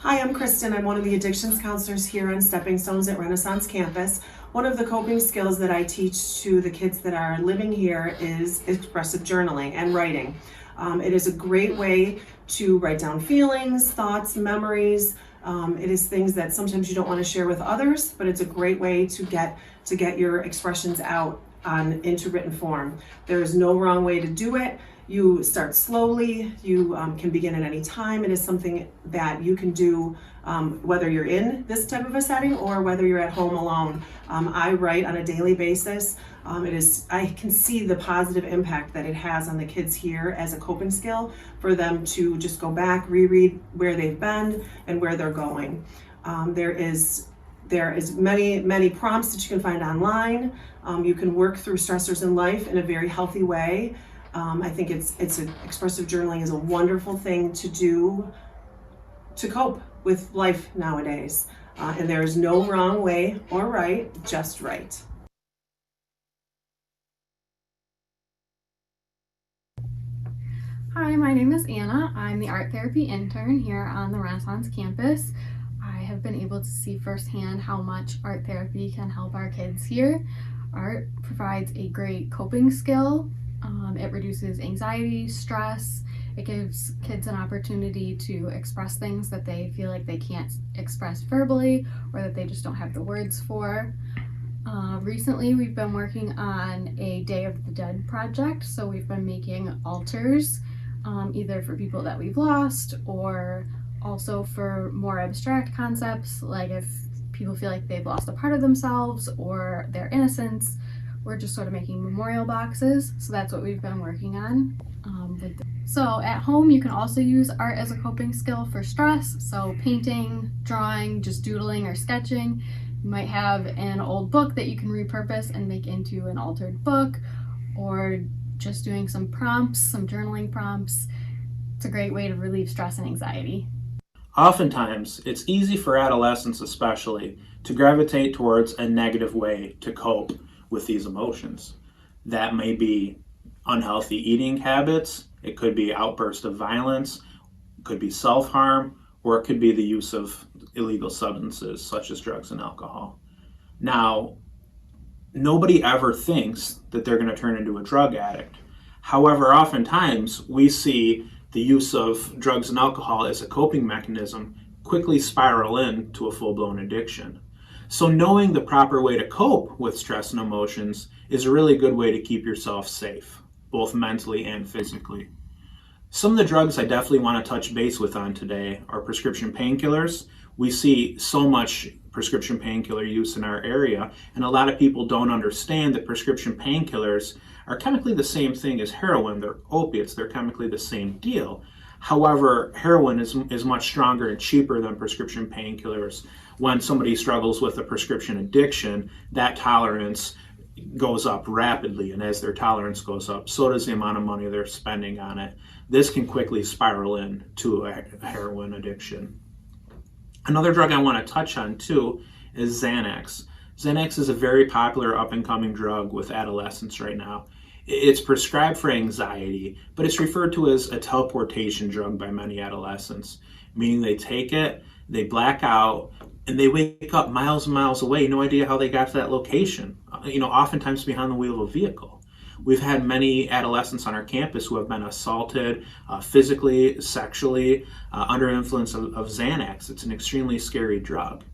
Hi, I'm Kristen. I'm one of the addictions counselors here on Stepping Stones at Renaissance Campus. One of the coping skills that I teach to the kids that are living here is expressive journaling and writing. It is a great way to write down feelings, thoughts, memories. It is things that sometimes you don't want to share with others, but it's a great way to get your expressions out into written form. There is no wrong way to do it. You start slowly, you can begin at any time. It is something that you can do whether you're in this type of a setting or whether you're at home alone. I write on a daily basis. I can see the positive impact that it has on the kids here as a coping skill for them to just go back, reread where they've been and where they're going. There is many prompts that you can find online. You can work through stressors in life in a very healthy way. I think expressive journaling is a wonderful thing to do to cope with life nowadays. And there is no wrong way or right, just right. Hi, my name is Anna. I'm the art therapy intern here on the Renaissance campus. I have been able to see firsthand how much art therapy can help our kids here. Art provides a great coping skill. It reduces anxiety, stress. It gives kids an opportunity to express things that they feel like they can't express verbally or that they just don't have the words for. Recently, we've been working on a Day of the Dead project, so we've been making altars, either for people that we've lost or Also for more abstract concepts, like if people feel like they've lost a part of themselves or their innocence, we're just sort of making memorial boxes. So that's what we've been working on. So at home, you can also use art as a coping skill for stress. So painting, drawing, just doodling or sketching. You might have an old book that you can repurpose and make into an altered book, or just doing some prompts, some journaling prompts. It's a great way to relieve stress and anxiety. Oftentimes, it's easy for adolescents especially to gravitate towards a negative way to cope with these emotions. That may be unhealthy eating habits, it could be outbursts of violence, it could be self-harm, or it could be the use of illegal substances such as drugs and alcohol. Now, nobody ever thinks that they're going to turn into a drug addict. However, oftentimes we see the use of drugs and alcohol as a coping mechanism quickly spiral into a full-blown addiction. So knowing the proper way to cope with stress and emotions is a really good way to keep yourself safe, both mentally and physically. Some of the drugs I definitely want to touch base with on today are prescription painkillers. We see so much prescription painkiller use in our area, and a lot of people don't understand that prescription painkillers are chemically the same thing as heroin. They're opiates, they're chemically the same deal. However, heroin is much stronger and cheaper than prescription painkillers. When somebody struggles with a prescription addiction, that tolerance goes up rapidly, and as their tolerance goes up, so does the amount of money they're spending on it. This can quickly spiral into a heroin addiction. Another drug I want to touch on too is Xanax. Xanax is a very popular up-and-coming drug with adolescents right now. It's prescribed for anxiety, but it's referred to as a teleportation drug by many adolescents, meaning they take it, they black out, and they wake up miles and miles away, no idea how they got to that location, oftentimes behind the wheel of a vehicle. We've had many adolescents on our campus who have been assaulted physically, sexually, under influence of Xanax. It's an extremely scary drug.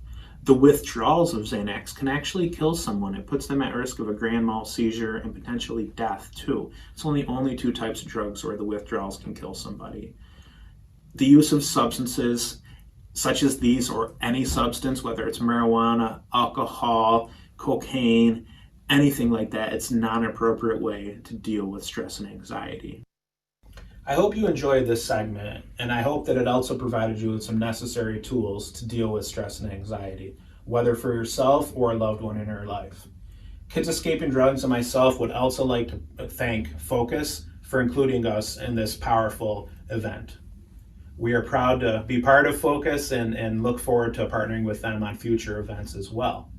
The withdrawals of Xanax can actually kill someone. It puts them at risk of a grand mal seizure and potentially death too. It's only two types of drugs where the withdrawals can kill somebody. The use of substances such as these, or any substance, whether it's marijuana, alcohol, cocaine, anything like that, it's not an appropriate way to deal with stress and anxiety. I hope you enjoyed this segment, and I hope that it also provided you with some necessary tools to deal with stress and anxiety, whether for yourself or a loved one in your life. Kids Escaping Drugs and myself would also like to thank Focus for including us in this powerful event. We are proud to be part of Focus and look forward to partnering with them on future events as well.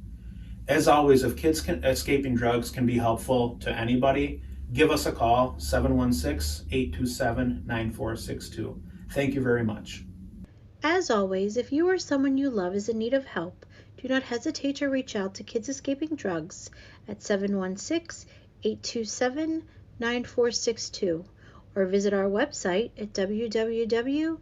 As always, if Kids Escaping Drugs can be helpful to anybody, give us a call, 716-827-9462. Thank you very much. As always, if you or someone you love is in need of help, do not hesitate to reach out to Kids Escaping Drugs at 716-827-9462 or visit our website at www.ked.org.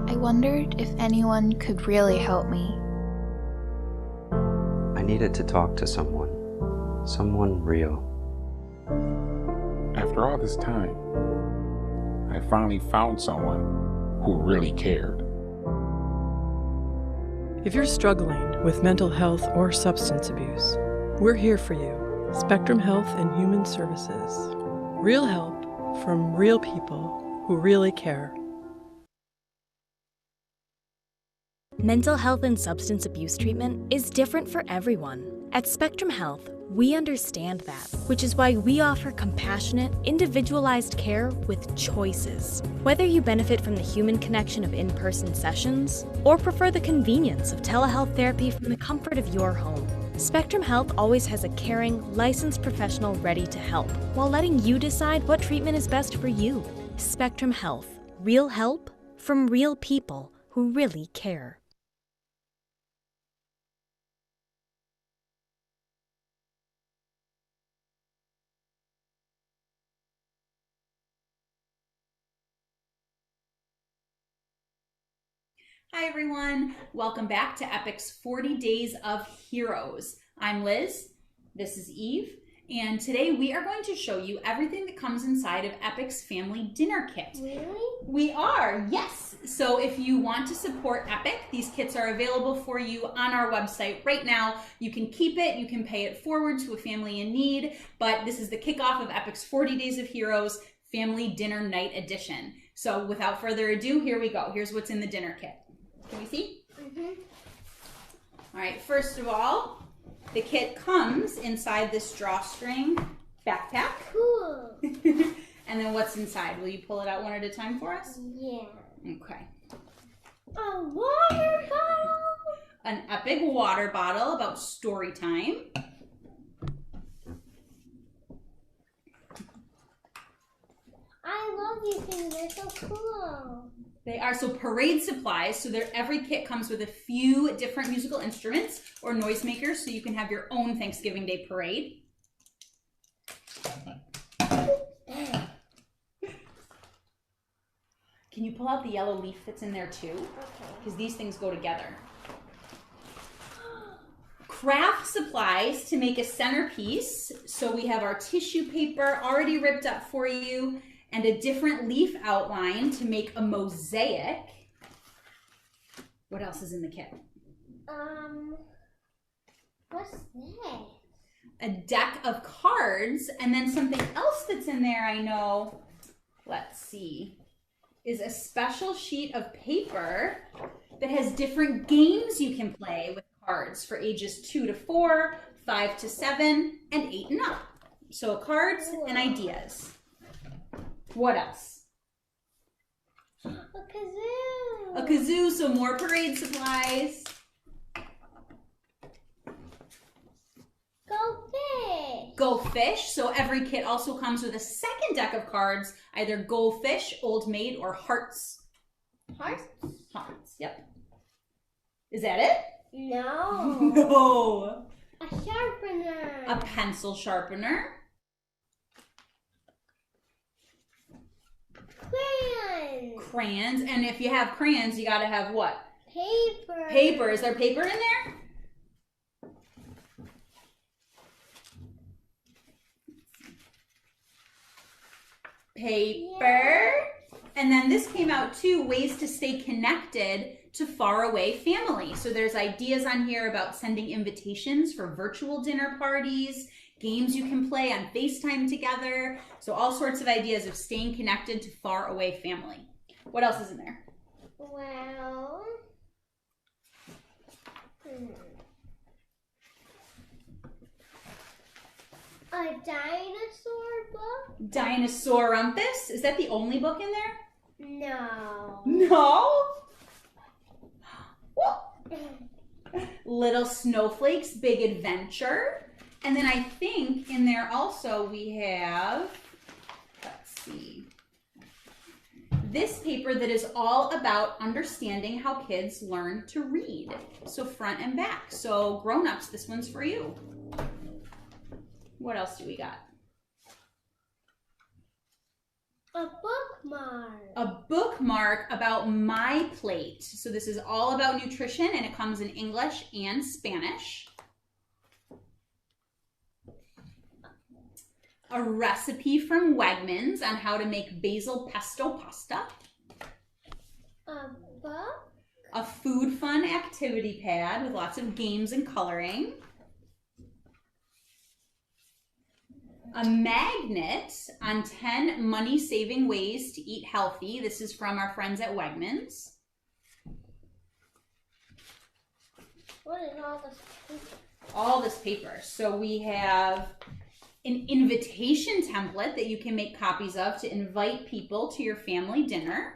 I wondered if anyone could really help me. I needed to talk to someone real. After all this time, I finally found someone who really cared. If you're struggling with mental health or substance abuse, we're here for you. Spectrum Health and Human Services. Real help from real people who really care. Mental health and substance abuse treatment is different for everyone. At Spectrum Health, we understand that, which is why we offer compassionate, individualized care with choices. Whether you benefit from the human connection of in-person sessions or prefer the convenience of telehealth therapy from the comfort of your home, Spectrum Health always has a caring, licensed professional ready to help, while letting you decide what treatment is best for you. Spectrum Health. Real help from real people who really care. Hi everyone, welcome back to Epic's 40 Days of Heroes. I'm Liz, this is Eve, and today we are going to show you everything that comes inside of Epic's family dinner kit. Really? We are, yes. So if you want to support Epic, these kits are available for you on our website right now. You can keep it, you can pay it forward to a family in need, but this is the kickoff of Epic's 40 Days of Heroes Family Dinner Night Edition. So without further ado, here we go. Here's what's in the dinner kit. Can we see? Mm-hmm. All right, first of all, the kit comes inside this drawstring backpack. Cool. And then what's inside? Will you pull it out one at a time for us? Yeah. Okay. A water bottle. An Epic water bottle about story time. I love these things. They're so cool. They are so parade supplies. So every kit comes with a few different musical instruments or noisemakers, so you can have your own Thanksgiving Day parade. Can you pull out the yellow leaf that's in there too? Okay. Because these things go together. Craft supplies to make a centerpiece. So we have our tissue paper already ripped up for you, and a different leaf outline to make a mosaic. What else is in the kit? What's that? A deck of cards, and then something else that's in there I know, let's see, is a special sheet of paper that has different games you can play with cards for ages 2 to 4, 5 to 7, and 8 and up. So cards and ideas. What else? A kazoo. A kazoo, so more parade supplies. Go fish. Go fish, so every kit also comes with a second deck of cards, either Go Fish, Old Maid, or Hearts. Hearts? Hearts, yep. Is that it? No. No. A sharpener. A pencil sharpener. Crayons. Crayons, and if you have crayons, you gotta have what? Paper. Paper. Is there paper in there? Paper. Yeah. And then this came out too, ways to stay connected to faraway family. So there's ideas on here about sending invitations for virtual dinner parties, games you can play on FaceTime together. So all sorts of ideas of staying connected to faraway family. What else is in there? Well, a dinosaur book? Dinosaur Rumpus. Is that the only book in there? No. No? Little Snowflake's Big Adventure. And then I think in there also we have, let's see, this paper that is all about understanding how kids learn to read. So front and back. So grown-ups, this one's for you. What else do we got? A bookmark. A bookmark about My Plate. So this is all about nutrition, and it comes in English and Spanish. A recipe from Wellnes on how to make basil pesto pasta. A book. A food fun activity pad with lots of games and coloring. A magnet on 10 money-saving ways to eat healthy. This is from our friends at Wellnes. What is all this paper? All this paper. So we have an invitation template that you can make copies of to invite people to your family dinner.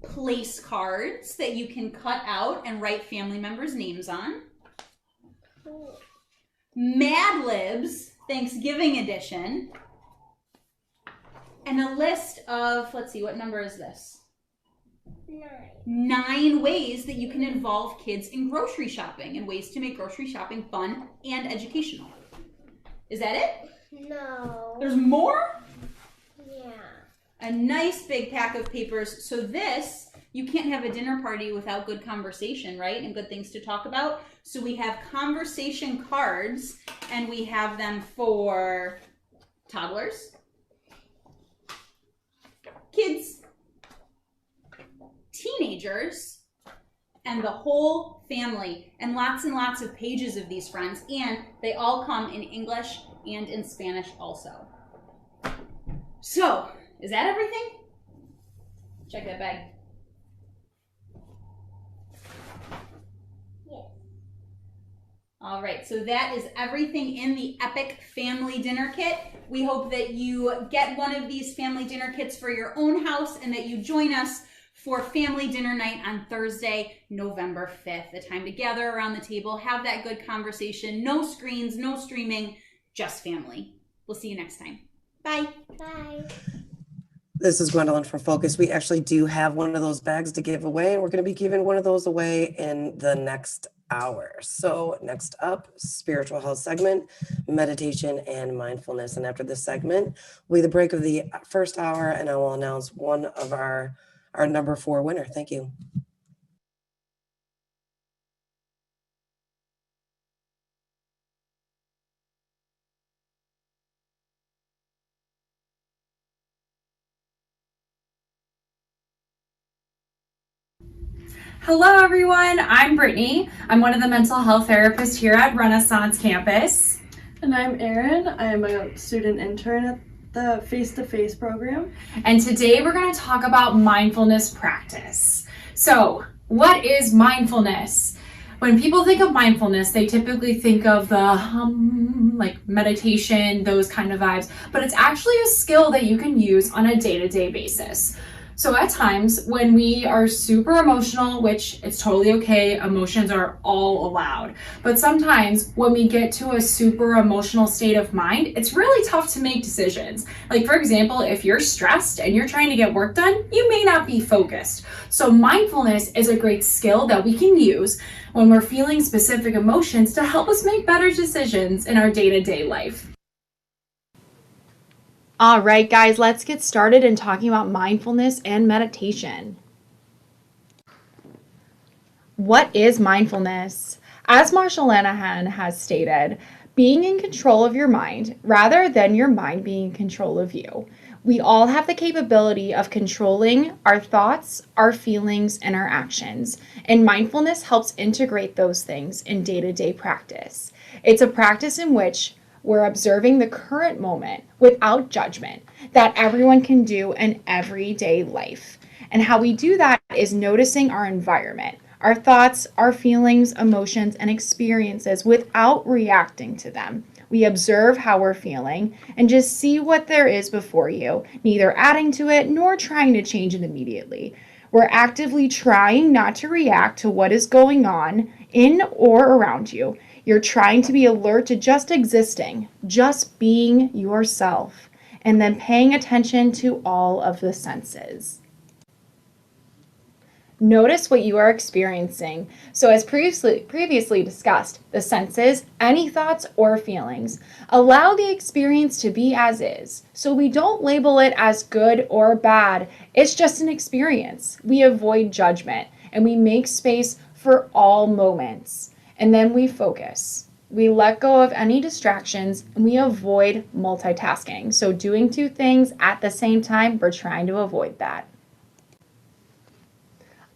Place cards that you can cut out and write family members' names on. Mad Libs Thanksgiving Edition, and a list of, let's see, what number is this? 9 ways that you can involve kids in grocery shopping and ways to make grocery shopping fun and educational. Is that it? No. There's more? Yeah. A nice big pack of papers. So this, you can't have a dinner party without good conversation, right? And good things to talk about. So we have conversation cards, and we have them for toddlers, kids, teenagers, and the whole family, and lots of pages of these, friends, and they all come in English and in Spanish also. So, is that everything? Check that bag. Yes. All right, so that is everything in the Epic Family Dinner Kit. We hope that you get one of these family dinner kits for your own house and that you join us for family dinner night on Thursday, November 5th. The time to gather around the table, have that good conversation, no screens, no streaming, just family. We'll see you next time. Bye. Bye. This is Gwendolyn from Focus. We actually do have one of those bags to give away, and we're going to be giving one of those away in the next hour. So next up, spiritual health segment, meditation and mindfulness. And after this segment will be the break of the first hour, and I will announce one of our number 4 winner. Thank you. Hello everyone, I'm Brittany. I'm one of the mental health therapists here at Renaissance Campus. And I'm Erin. I'm a student intern at the face-to-face program. And today we're going to talk about mindfulness practice. So, what is mindfulness? When people think of mindfulness, they typically think of the like meditation, those kind of vibes, but it's actually a skill that you can use on a day-to-day basis. So at times when we are super emotional, which it's totally okay, emotions are all allowed. But sometimes when we get to a super emotional state of mind, it's really tough to make decisions. Like for example, if you're stressed and you're trying to get work done, you may not be focused. So mindfulness is a great skill that we can use when we're feeling specific emotions to help us make better decisions in our day-to-day life. All right, guys, let's get started in talking about mindfulness and meditation. What is mindfulness? As Marshall Lanahan has stated, being in control of your mind rather than your mind being in control of you. We all have the capability of controlling our thoughts, our feelings, and our actions, and mindfulness helps integrate those things in day-to-day practice. It's a practice in which we're observing the current moment without judgment that everyone can do in everyday life. And how we do that is noticing our environment, our thoughts, our feelings, emotions, and experiences without reacting to them. We observe how we're feeling and just see what there is before you, neither adding to it nor trying to change it immediately. We're actively trying not to react to what is going on in or around you. You're trying to be alert to just existing, just being yourself, and then paying attention to all of the senses. Notice what you are experiencing. So as previously discussed, the senses, any thoughts or feelings. Allow the experience to be as is. So we don't label it as good or bad. It's just an experience. We avoid judgment and we make space for all moments. And then we focus. We let go of any distractions and we avoid multitasking. So doing 2 things at the same time, we're trying to avoid that.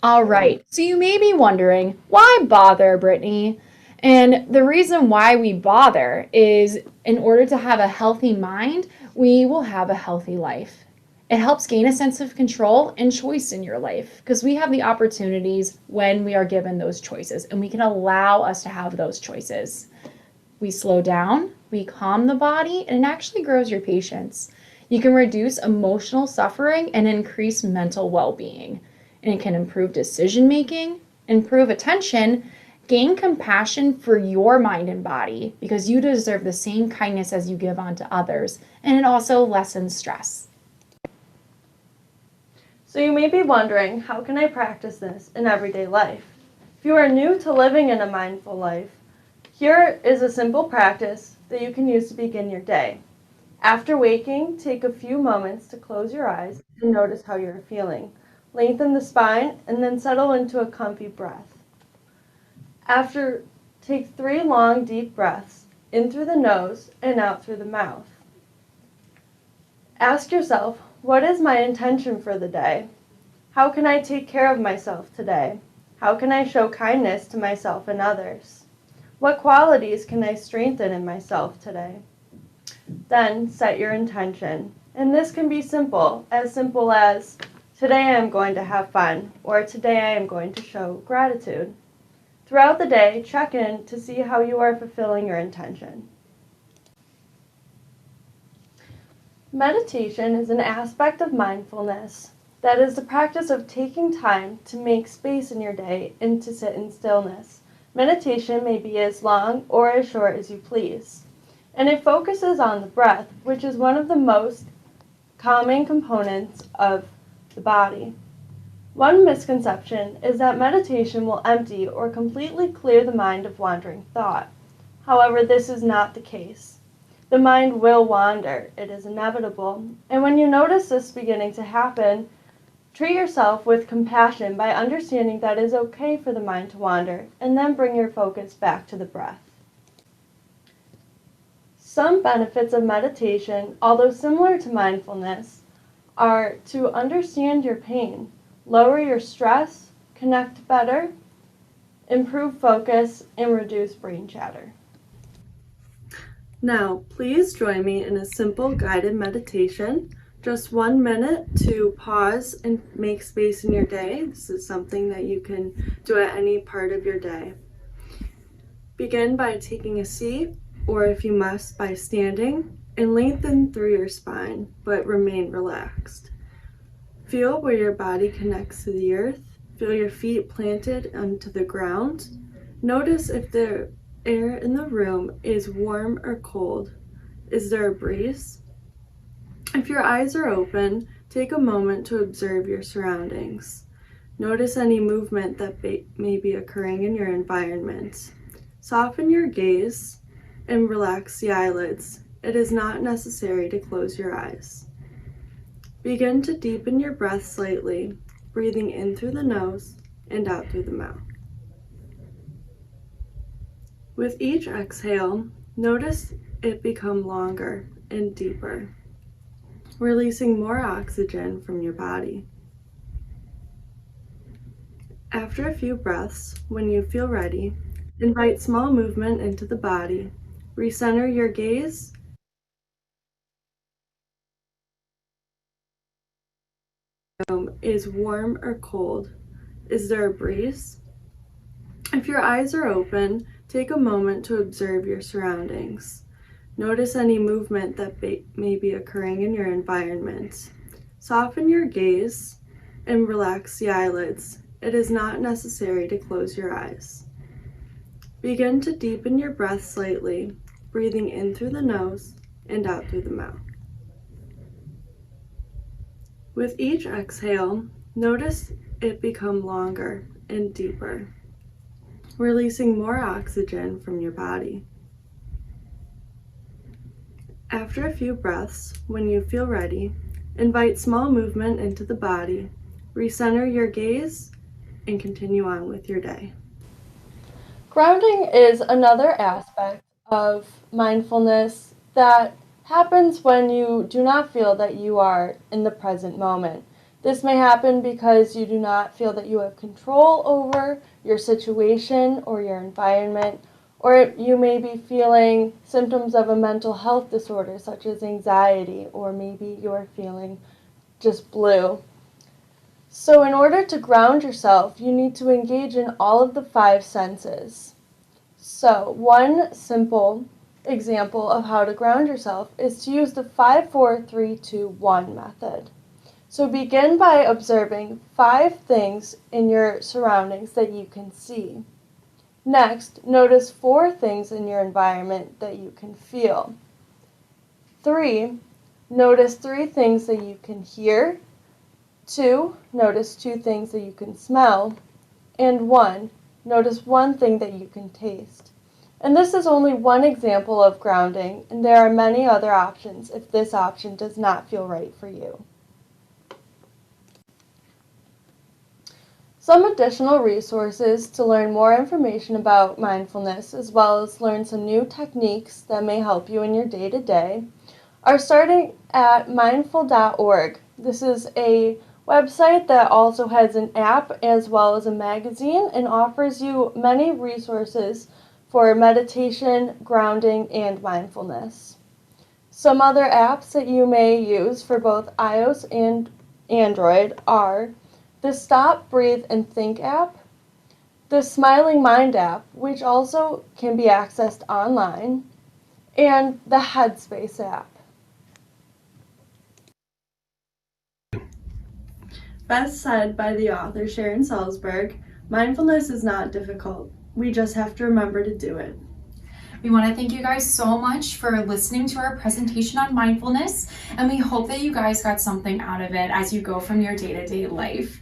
All right, so you may be wondering, why bother, Brittany? And the reason why we bother is in order to have a healthy mind, we will have a healthy life. It helps gain a sense of control and choice in your life because we have the opportunities when we are given those choices and we can allow us to have those choices. We slow down, we calm the body, and it actually grows your patience. You can reduce emotional suffering and increase mental well-being. And it can improve decision making, improve attention, Gain compassion for your mind and body because you deserve the same kindness as you give onto others, and it also lessens stress. So you may be wondering, how can I practice this in everyday life? If you are new to living in a mindful life, here is a simple practice that you can use to begin your day. After waking, take a few moments to close your eyes and notice how you're feeling. Lengthen the spine and then settle into a comfy breath. After, take 3 long, deep breaths in through the nose and out through the mouth. Ask yourself, what is my intention for the day? How can I take care of myself today? How can I show kindness to myself and others? What qualities can I strengthen in myself today? Then set your intention. And this can be simple as today I am going to have fun, or today I am going to show gratitude. Throughout the day, check in to see how you are fulfilling your intention. Meditation is an aspect of mindfulness that is the practice of taking time to make space in your day and to sit in stillness. Meditation may be as long or as short as you please, and it focuses on the breath, which is one of the most calming components of the body. One misconception is that meditation will empty or completely clear the mind of wandering thought. However, this is not the case. The mind will wander, it is inevitable, and when you notice this beginning to happen, treat yourself with compassion by understanding that it is okay for the mind to wander, and then bring your focus back to the breath. Some benefits of meditation, although similar to mindfulness, are to understand your pain, lower your stress, connect better, improve focus, and reduce brain chatter. Now, please join me in a simple guided meditation. Just 1 minute to pause and make space in your day. This is something that you can do at any part of your day. Begin by taking a seat, or if you must, by standing, and lengthen through your spine, but remain relaxed. Feel where your body connects to the earth. Feel your feet planted onto the ground. Notice if the air in the room is warm or cold. Is there a breeze? If your eyes are open, take a moment to observe your surroundings. Notice any movement that may be occurring in your environment. Soften your gaze and relax the eyelids. It is not necessary to close your eyes. Begin to deepen your breath slightly, breathing in through the nose and out through the mouth. With each exhale, notice it become longer and deeper, releasing more oxygen from your body. After a few breaths, when you feel ready, invite small movement into the body. Recenter your gaze is warm or cold. Is there a breeze? If your eyes are open, take a moment to observe your surroundings. Notice any movement that may be occurring in your environment. Soften your gaze and relax the eyelids. It is not necessary to close your eyes. Begin to deepen your breath slightly, breathing in through the nose and out through the mouth. With each exhale, notice it become longer and deeper, releasing more oxygen from your body. After a few breaths, when you feel ready, invite small movement into the body, recenter your gaze, and continue on with your day. Grounding is another aspect of mindfulness that happens when you do not feel that you are in the present moment. This may happen because you do not feel that you have control over your situation or your environment, or you may be feeling symptoms of a mental health disorder such as anxiety, or maybe you're feeling just blue. So in order to ground yourself, you need to engage in all of the 5 senses. So one simple example of how to ground yourself is to use the 5-4-3-2-1 method. So begin by observing 5 things in your surroundings that you can see. Next, notice 4 things in your environment that you can feel. 3, notice 3 things that you can hear. 2, notice 2 things that you can smell. And 1, notice 1 thing that you can taste. And this is only one example of grounding, and there are many other options if this option does not feel right for you. Some additional resources to learn more information about mindfulness, as well as learn some new techniques that may help you in your day-to-day, are starting at mindful.org. This is a website that also has an app as well as a magazine and offers you many resources for meditation, grounding, and mindfulness. Some other apps that you may use for both iOS and Android are the Stop, Breathe, and Think app, the Smiling Mind app, which also can be accessed online, and the Headspace app. Best said by the author Sharon Salzberg, mindfulness is not difficult. We just have to remember to do it. We want to thank you guys so much for listening to our presentation on mindfulness, and we hope that you guys got something out of it as you go from your day-to-day life.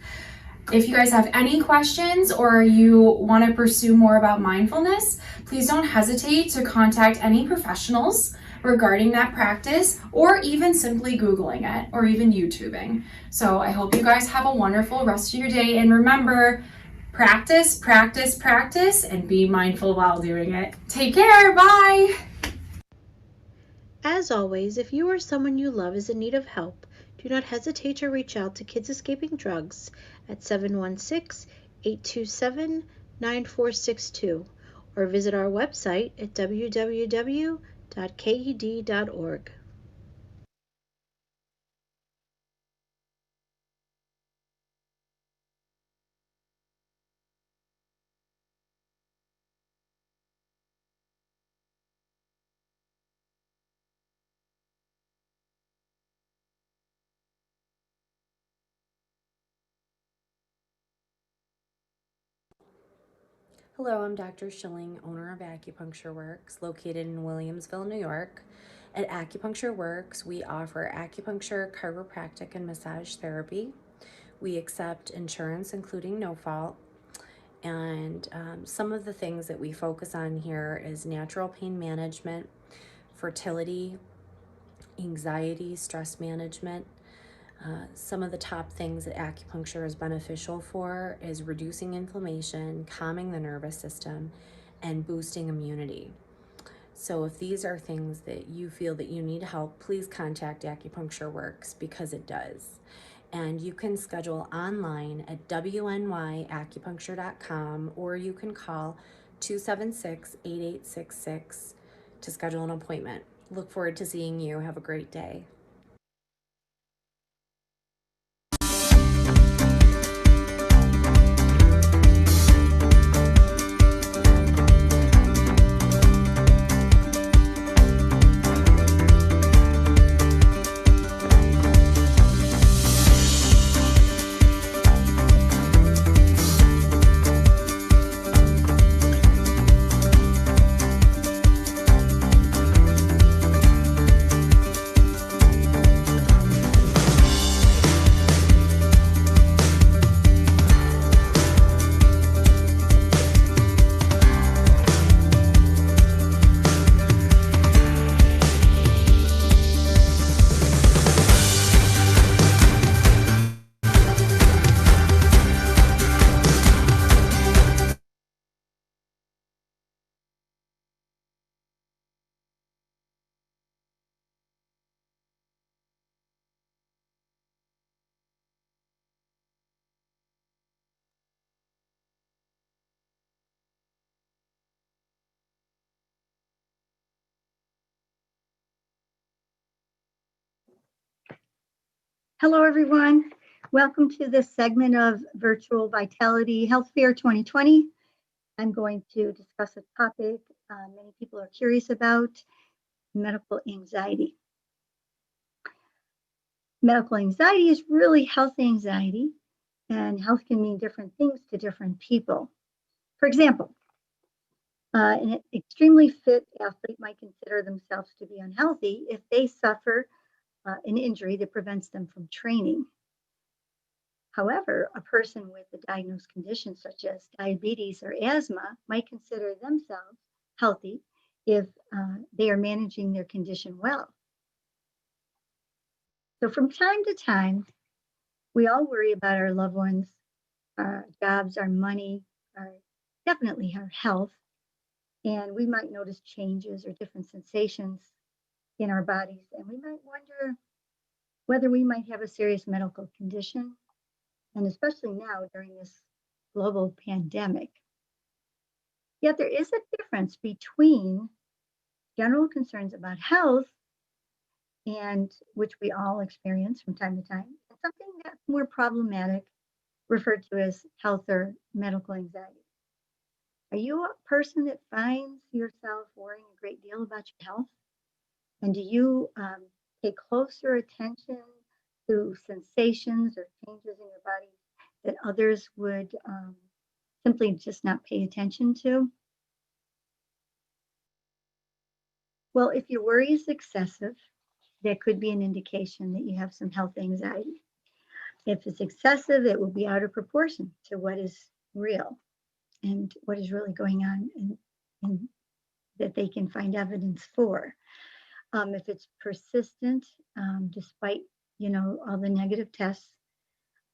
If you guys have any questions or you want to pursue more about mindfulness, please don't hesitate to contact any professionals regarding that practice, or even simply Googling it or even YouTubing. So I hope you guys have a wonderful rest of your day, and remember, practice, practice, practice, and be mindful while doing it. Take care, bye! As always, if you or someone you love is in need of help, do not hesitate to reach out to Kids Escaping Drugs at 716-827-9462 or visit our website at www.ked.org. Hello, I'm Dr. Schilling, owner of Acupuncture Works, located in Williamsville, New York. At Acupuncture Works, we offer acupuncture, chiropractic, and massage therapy. We accept insurance, including no fault. And some of the things that we focus on here is natural pain management, fertility, anxiety, stress management. Some of the top things that acupuncture is beneficial for is reducing inflammation, calming the nervous system, and boosting immunity. So if these are things that you feel that you need help, please contact Acupuncture Works, because it does. And you can schedule online at wnyacupuncture.com, or you can call 276-8866 to schedule an appointment. Look forward to seeing you. Have a great day. Hello, everyone. Welcome to this segment of Virtual Vitality Health Fair 2020. I'm going to discuss a topic many people are curious about: medical anxiety. Medical anxiety is really health anxiety, and health can mean different things to different people. For example, An extremely fit athlete might consider themselves to be unhealthy if they suffer an injury that prevents them from training. However, a person with a diagnosed condition such as diabetes or asthma might consider themselves healthy if they are managing their condition well. So from time to time, we all worry about our loved ones, our jobs, our money, definitely our health, and we might notice changes or different sensations in our bodies, and we might wonder whether we might have a serious medical condition, and especially now during this global pandemic. Yet there is a difference between general concerns about health, and which we all experience from time to time, and something that's more problematic, referred to as health or medical anxiety. Are you a person that finds yourself worrying a great deal about your health? And do you pay closer attention to sensations or changes in your body that others would simply just not pay attention to? Well, if your worry is excessive, that could be an indication that you have some health anxiety. If it's excessive, it will be out of proportion to what is real and what is really going on, and that they can find evidence for. If it's persistent, despite all the negative tests,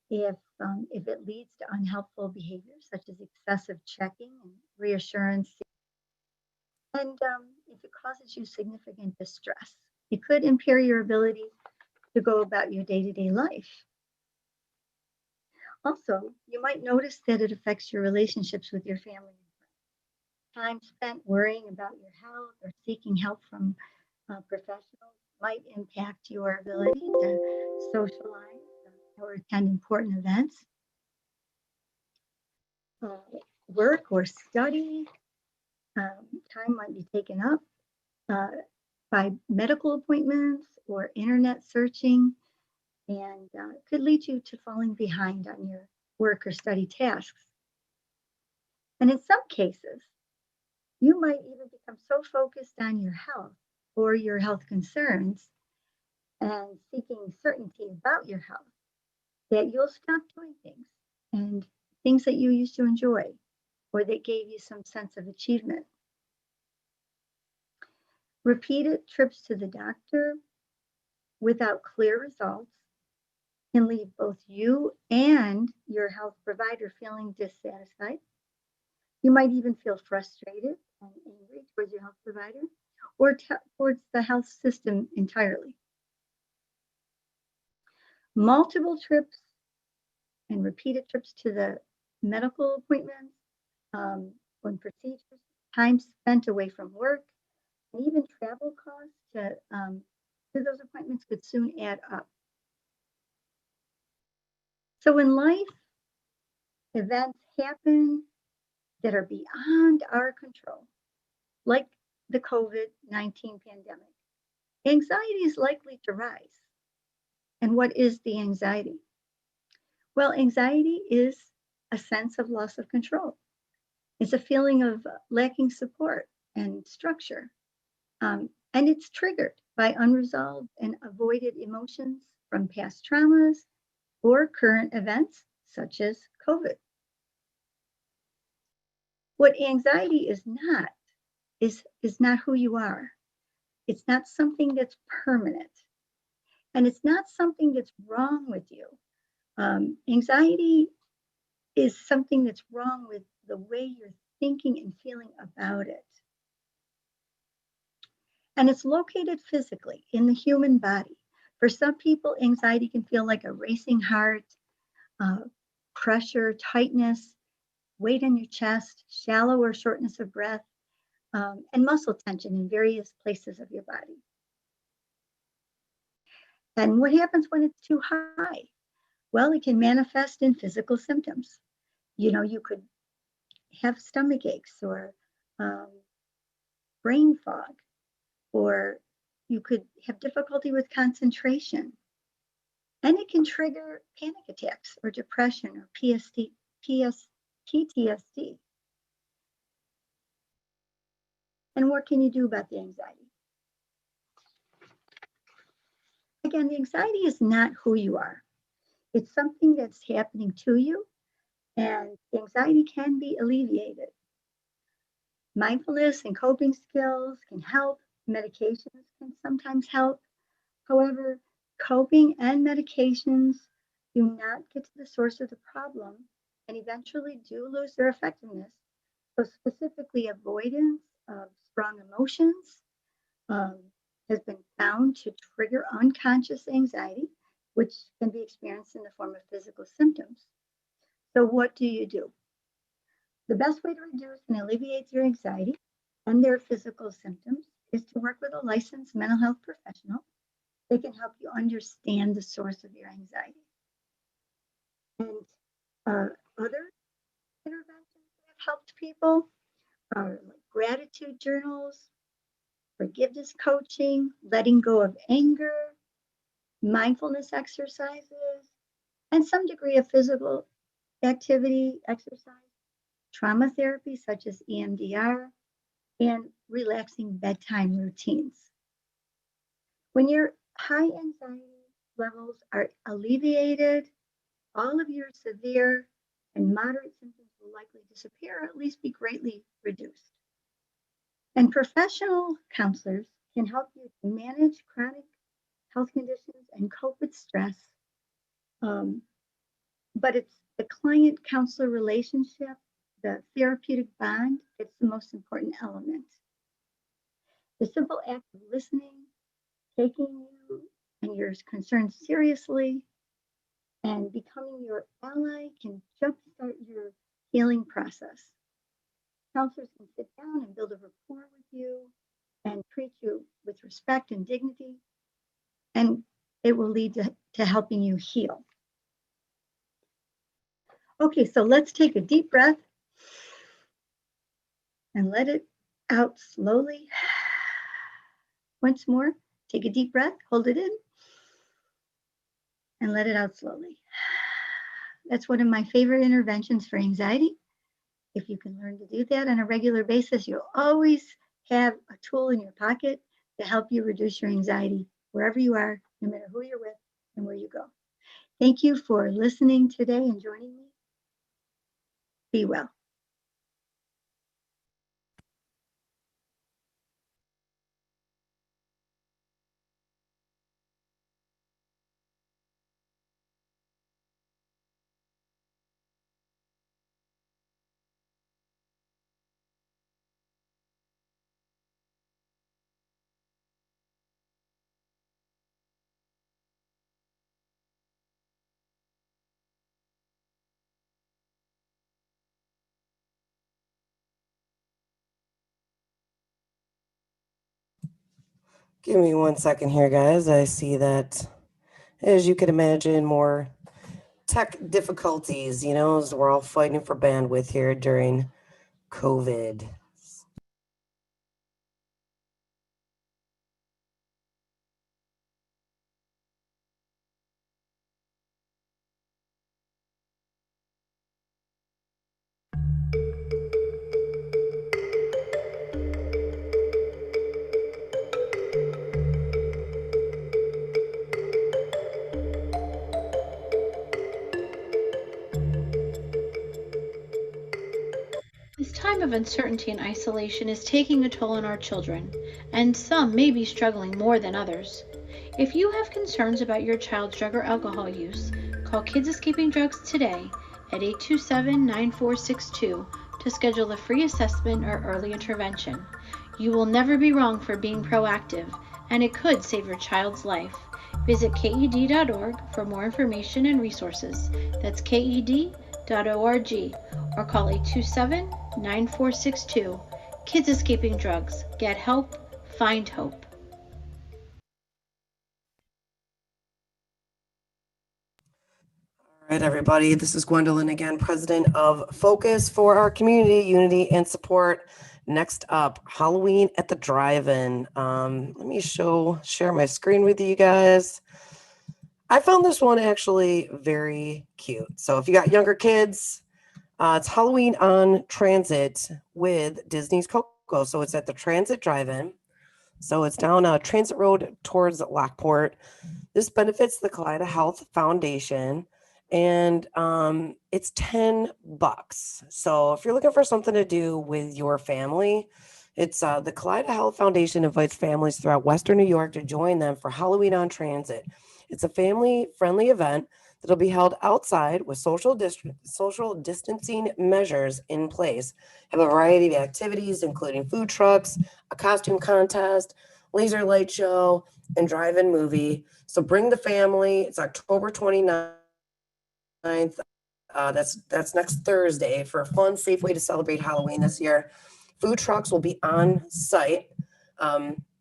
if it leads to unhelpful behaviors such as excessive checking and reassurance, and if it causes you significant distress, it could impair your ability to go about your day-to-day life. Also, you might notice that it affects your relationships with your family. Time spent worrying about your health or seeking help from professionals might impact your ability to socialize or attend important events. Work or study time might be taken up by medical appointments or internet searching, and could lead you to falling behind on your work or study tasks. And in some cases, you might even become so focused on your health or your health concerns and seeking certainty about your health that you'll stop doing things and things that you used to enjoy or that gave you some sense of achievement. Repeated trips to the doctor without clear results can leave both you and your health provider feeling dissatisfied. You might even feel frustrated and angry towards your health provider or towards the health system entirely. Multiple trips and repeated trips to the medical appointments, when procedures, time spent away from work, and even travel costs to those appointments could soon add up. So when life events happen that are beyond our control, like the COVID-19 pandemic, anxiety is likely to rise. And what is the anxiety? Well, anxiety is a sense of loss of control. It's a feeling of lacking support and structure. And it's triggered by unresolved and avoided emotions from past traumas or current events such as COVID. What anxiety is not who you are. It's not something that's permanent. And it's not something that's wrong with you. Anxiety is something that's wrong with the way you're thinking and feeling about it. And it's located physically in the human body. For some people, anxiety can feel like a racing heart, pressure, tightness, weight in your chest, shallow or shortness of breath, and muscle tension in various places of your body. And what happens when it's too high? Well, it can manifest in physical symptoms. You could have stomach aches or brain fog, or you could have difficulty with concentration. And it can trigger panic attacks or depression or PTSD. And what can you do about the anxiety? Again, the anxiety is not who you are. It's something that's happening to you, and anxiety can be alleviated. Mindfulness and coping skills can help. Medications can sometimes help. However, coping and medications do not get to the source of the problem and eventually do lose their effectiveness. So, specifically, avoidance of strong emotions has been found to trigger unconscious anxiety, which can be experienced in the form of physical symptoms. So, what do? The best way to reduce and alleviate your anxiety and their physical symptoms is to work with a licensed mental health professional. They can help you understand the source of your anxiety. And other interventions that have helped people are like gratitude journals, forgiveness coaching, letting go of anger, mindfulness exercises, and some degree of physical activity, exercise, trauma therapy such as EMDR, and relaxing bedtime routines. When your high anxiety levels are alleviated, all of your severe and moderate symptoms will likely disappear or at least be greatly reduced. And professional counselors can help you to manage chronic health conditions and cope with stress. But it's the client counselor relationship, the therapeutic bond, that's the most important element. The simple act of listening, taking you and your concerns seriously, and becoming your ally can jumpstart your healing process. Counselors can sit down and build a rapport with you and treat you with respect and dignity, and it will lead to helping you heal. Okay, so let's take a deep breath and let it out slowly. Once more, take a deep breath, hold it in, and let it out slowly. That's one of my favorite interventions for anxiety. If you can learn to do that on a regular basis, you'll always have a tool in your pocket to help you reduce your anxiety wherever you are, no matter who you're with and where you go. Thank you for listening today and joining me. Be well. Give me 1 second here, guys. I see that, as you can imagine, more tech difficulties, as we're all fighting for bandwidth here during COVID. This time of uncertainty and isolation is taking a toll on our children, and some may be struggling more than others. If you have concerns about your child's drug or alcohol use, call Kids Escaping Drugs today at 827-9462 to schedule a free assessment or early intervention. You will never be wrong for being proactive, and it could save your child's life. Visit KED.org for more information and resources. That's KED.org or call 827-9462. Kids Escaping Drugs. Get help, find hope. All right, everybody. This is Gwendolyn again, president of Focus for our community, unity, and support. Next up, Halloween at the drive-in. Let me share my screen with you guys. I found this one actually very cute. So if you got younger kids, it's Halloween on Transit with Disney's Coco Cocoa. So it's at the Transit Drive-In. So it's down Transit Road towards Lockport. This benefits the Kaleida Health Foundation, and it's $10. So if you're looking for something to do with your family, it's the Kaleida Health Foundation invites families throughout Western New York to join them for Halloween on Transit. It's a family-friendly event that'll be held outside with social distancing measures in place. Have a variety of activities, including food trucks, a costume contest, laser light show, and drive-in movie. So bring the family. It's October 29th. That's next Thursday for a fun, safe way to celebrate Halloween this year. Food trucks will be on site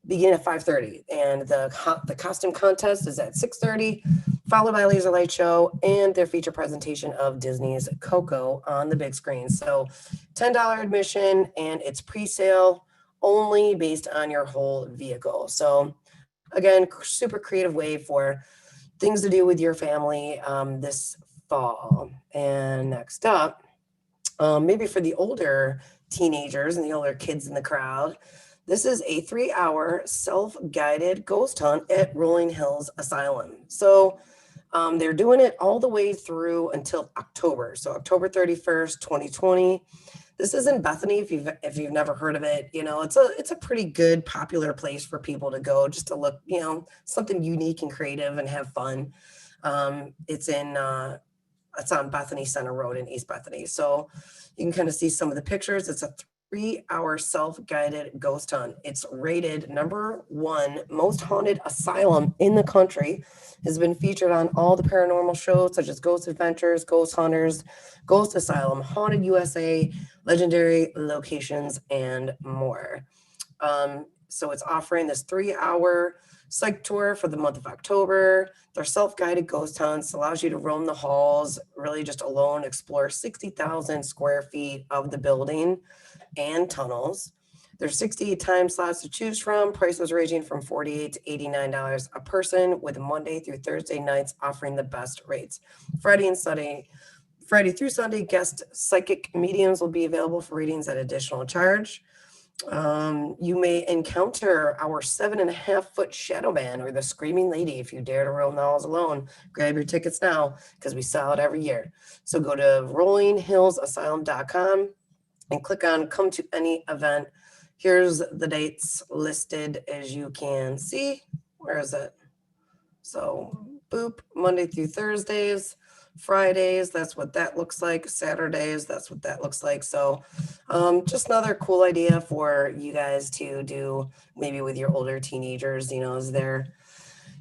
beginning at 5:30, and the costume contest is at 6:30, followed by a laser light show and their feature presentation of Disney's Coco on the big screen. So $10 admission, and it's pre-sale only based on your whole vehicle. So again, super creative way for things to do with your family this fall. And next up, maybe for the older teenagers and the older kids in the crowd, this is a 3-hour self-guided ghost hunt at Rolling Hills Asylum. So they're doing it all the way through until October. So October 31st, 2020. This is in Bethany. If you've never heard of it, it's a pretty good popular place for people to go just to look, something unique and creative and have fun. It's on Bethany Center Road in East Bethany. So you can kind of see some of the pictures. It's a 3-hour self-guided ghost hunt. It's rated #1 most haunted asylum in the country. Has been featured on all the paranormal shows such as Ghost Adventures, Ghost Hunters, Ghost Asylum, Haunted USA, Legendary Locations, and more. So it's offering this 3-hour psych tour for the month of October. Their self-guided ghost hunts allows you to roam the halls, really just alone explore 60,000 square feet of the building and tunnels. There's 68 time slots to choose from. Prices ranging from $48 to $89 a person, with Monday through Thursday nights offering the best rates. Friday through Sunday, guest psychic mediums will be available for readings at additional charge. You may encounter our 7.5-foot shadow man or the screaming lady if you dare to roam the halls alone. Grab your tickets now because we sell it every year. So go to rollinghillsasylum.com and click on come to any event. Here's the dates listed as you can see. Where is it? So boop, Monday through Thursdays, Fridays, that's what that looks like. Saturdays, that's what that looks like. So just another cool idea for you guys to do maybe with your older teenagers, as they're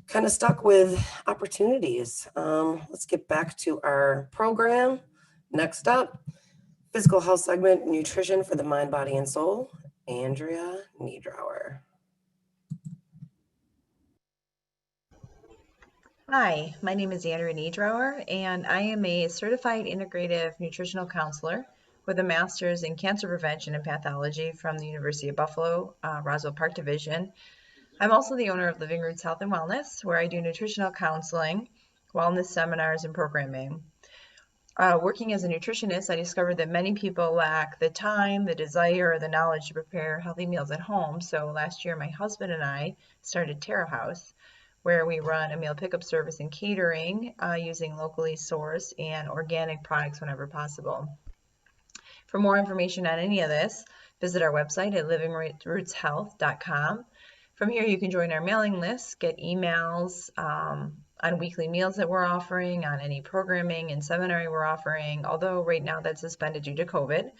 kind of stuck with opportunities. Let's get back to our program. Next up, physical health segment, nutrition for the mind, body, and soul, Andrea Niedrower. Hi, my name is Andrea Niedrower, and I am a certified integrative nutritional counselor with a master's in cancer prevention and pathology from the University of Buffalo, Roswell Park Division. I'm also the owner of Living Roots Health and Wellness, where I do nutritional counseling, wellness seminars, and programming. Working as a nutritionist, I discovered that many people lack the time, the desire, or the knowledge to prepare healthy meals at home. So last year, my husband and I started Terra House, where we run a meal pickup service and catering using locally sourced and organic products whenever possible. For more information on any of this, visit our website at livingrootshealth.com. From here, you can join our mailing list, get emails on weekly meals that we're offering, on any programming and seminary we're offering, although right now that's suspended due to COVID,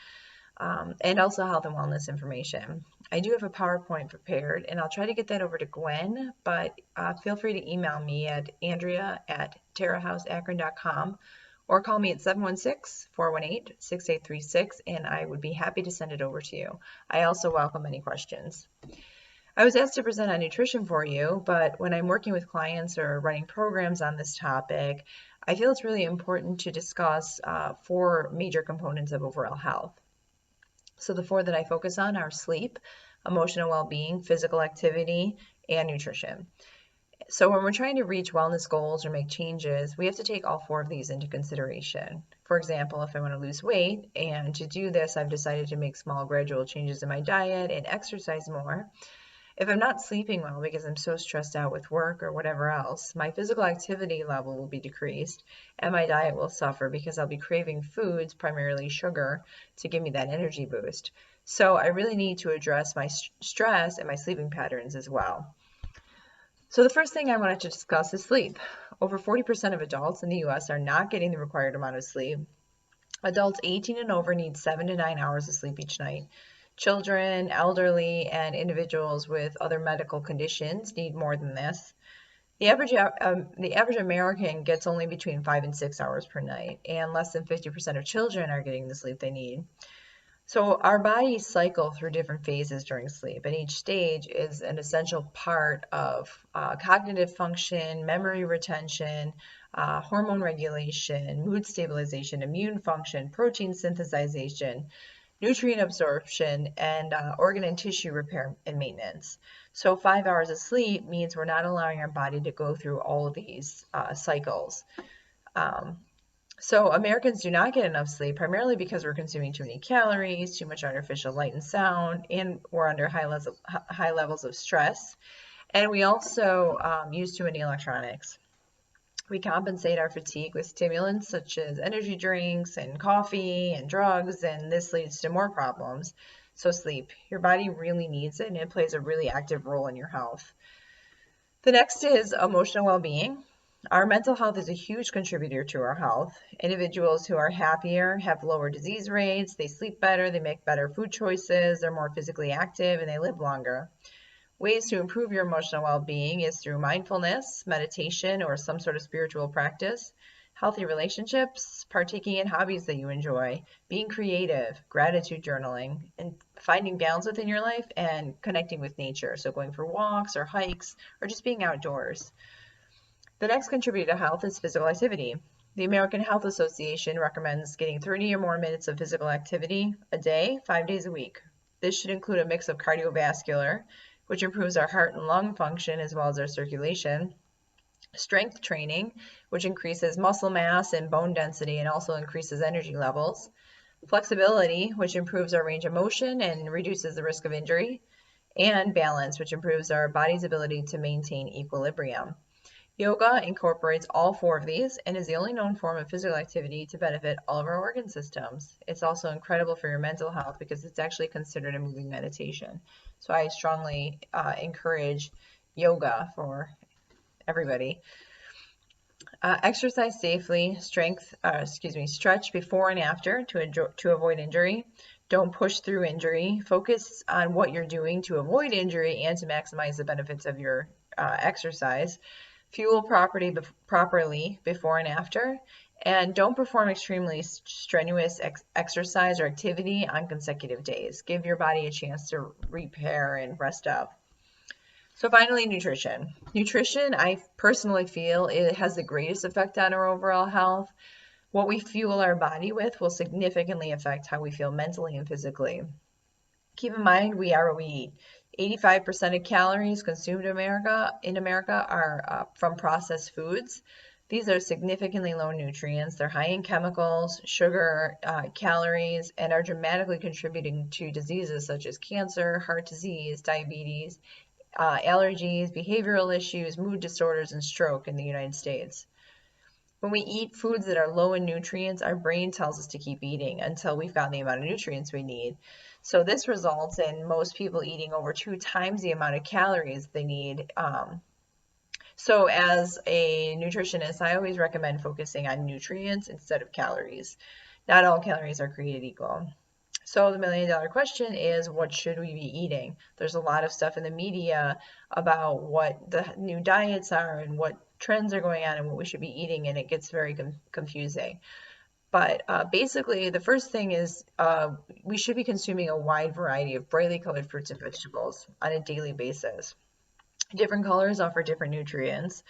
and also health and wellness information. I do have a PowerPoint prepared, and I'll try to get that over to Gwen, but feel free to email me at andrea@terrahouseakron.com or call me at 716-418-6836, and I would be happy to send it over to you. I also welcome any questions. I was asked to present on nutrition for you, but when I'm working with clients or running programs on this topic, I feel it's really important to discuss 4 major components of overall health. So the 4 that I focus on are sleep, emotional well-being, physical activity, and nutrition. So when we're trying to reach wellness goals or make changes, we have to take all 4 of these into consideration. For example, if I want to lose weight, and to do this, I've decided to make small gradual changes in my diet and exercise more. If I'm not sleeping well because I'm so stressed out with work or whatever else, my physical activity level will be decreased and my diet will suffer because I'll be craving foods, primarily sugar, to give me that energy boost. So I really need to address my stress and my sleeping patterns as well. So the first thing I wanted to discuss is sleep. Over 40% of adults in the US are not getting the required amount of sleep. Adults 18 and over need 7 to 9 hours of sleep each night. Children, elderly, and individuals with other medical conditions need more than this. The average American gets only between 5 and 6 hours per night, and less than 50% of children are getting the sleep they need. So our bodies cycle through different phases during sleep, and each stage is an essential part of cognitive function, memory retention, hormone regulation, mood stabilization, immune function, protein synthesization, nutrient absorption, and organ and tissue repair and maintenance. So 5 hours of sleep means we're not allowing our body to go through all of these cycles. So Americans do not get enough sleep, primarily because we're consuming too many calories, too much artificial light and sound, and we're under high levels of stress. And we also use too many electronics. We compensate our fatigue with stimulants such as energy drinks and coffee and drugs, and this leads to more problems. So sleep, your body really needs it, and it plays a really active role in your health. The next is emotional well-being. Our mental health is a huge contributor to our health. Individuals who are happier have lower disease rates, they sleep better, they make better food choices, they're more physically active, and they live longer. Ways to improve your emotional well-being is through mindfulness, meditation, or some sort of spiritual practice, healthy relationships, partaking in hobbies that you enjoy, being creative, gratitude journaling, and finding balance within your life and connecting with nature. So going for walks or hikes or just being outdoors. The next contributor to health is physical activity. The American Health Association recommends getting 30 or more minutes of physical activity a day, 5 days a week. This should include a mix of cardiovascular, which improves our heart and lung function as well as our circulation, strength training, which increases muscle mass and bone density and also increases energy levels, flexibility, which improves our range of motion and reduces the risk of injury, and balance, which improves our body's ability to maintain equilibrium. Yoga incorporates all 4 of these and is the only known form of physical activity to benefit all of our organ systems. It's also incredible for your mental health because it's actually considered a moving meditation. So I strongly encourage yoga for everybody. Exercise safely, stretch before and after to avoid injury. Don't push through injury. Focus on what you're doing to avoid injury and to maximize the benefits of your exercise. Fuel properly before and after, and don't perform extremely strenuous exercise or activity on consecutive days. Give your body a chance to repair and rest up. So finally, nutrition. Nutrition, I personally feel it has the greatest effect on our overall health. What we fuel our body with will significantly affect how we feel mentally and physically. Keep in mind, we are what we eat. 85% of calories consumed in America are from processed foods. These are significantly low nutrients. They're high in chemicals, sugar, calories, and are dramatically contributing to diseases such as cancer, heart disease, diabetes, allergies, behavioral issues, mood disorders, and stroke in the United States. When we eat foods that are low in nutrients, our brain tells us to keep eating until we've gotten the amount of nutrients we need. So this results in most people eating over 2 times the amount of calories they need. So as a nutritionist, I always recommend focusing on nutrients instead of calories. Not all calories are created equal. So the $1 million question is, what should we be eating? There's a lot of stuff in the media about what the new diets are and what trends are going on and what we should be eating, and it gets very confusing. But basically, the first thing is we should be consuming a wide variety of brightly colored fruits and vegetables on a daily basis. Different colors offer different nutrients.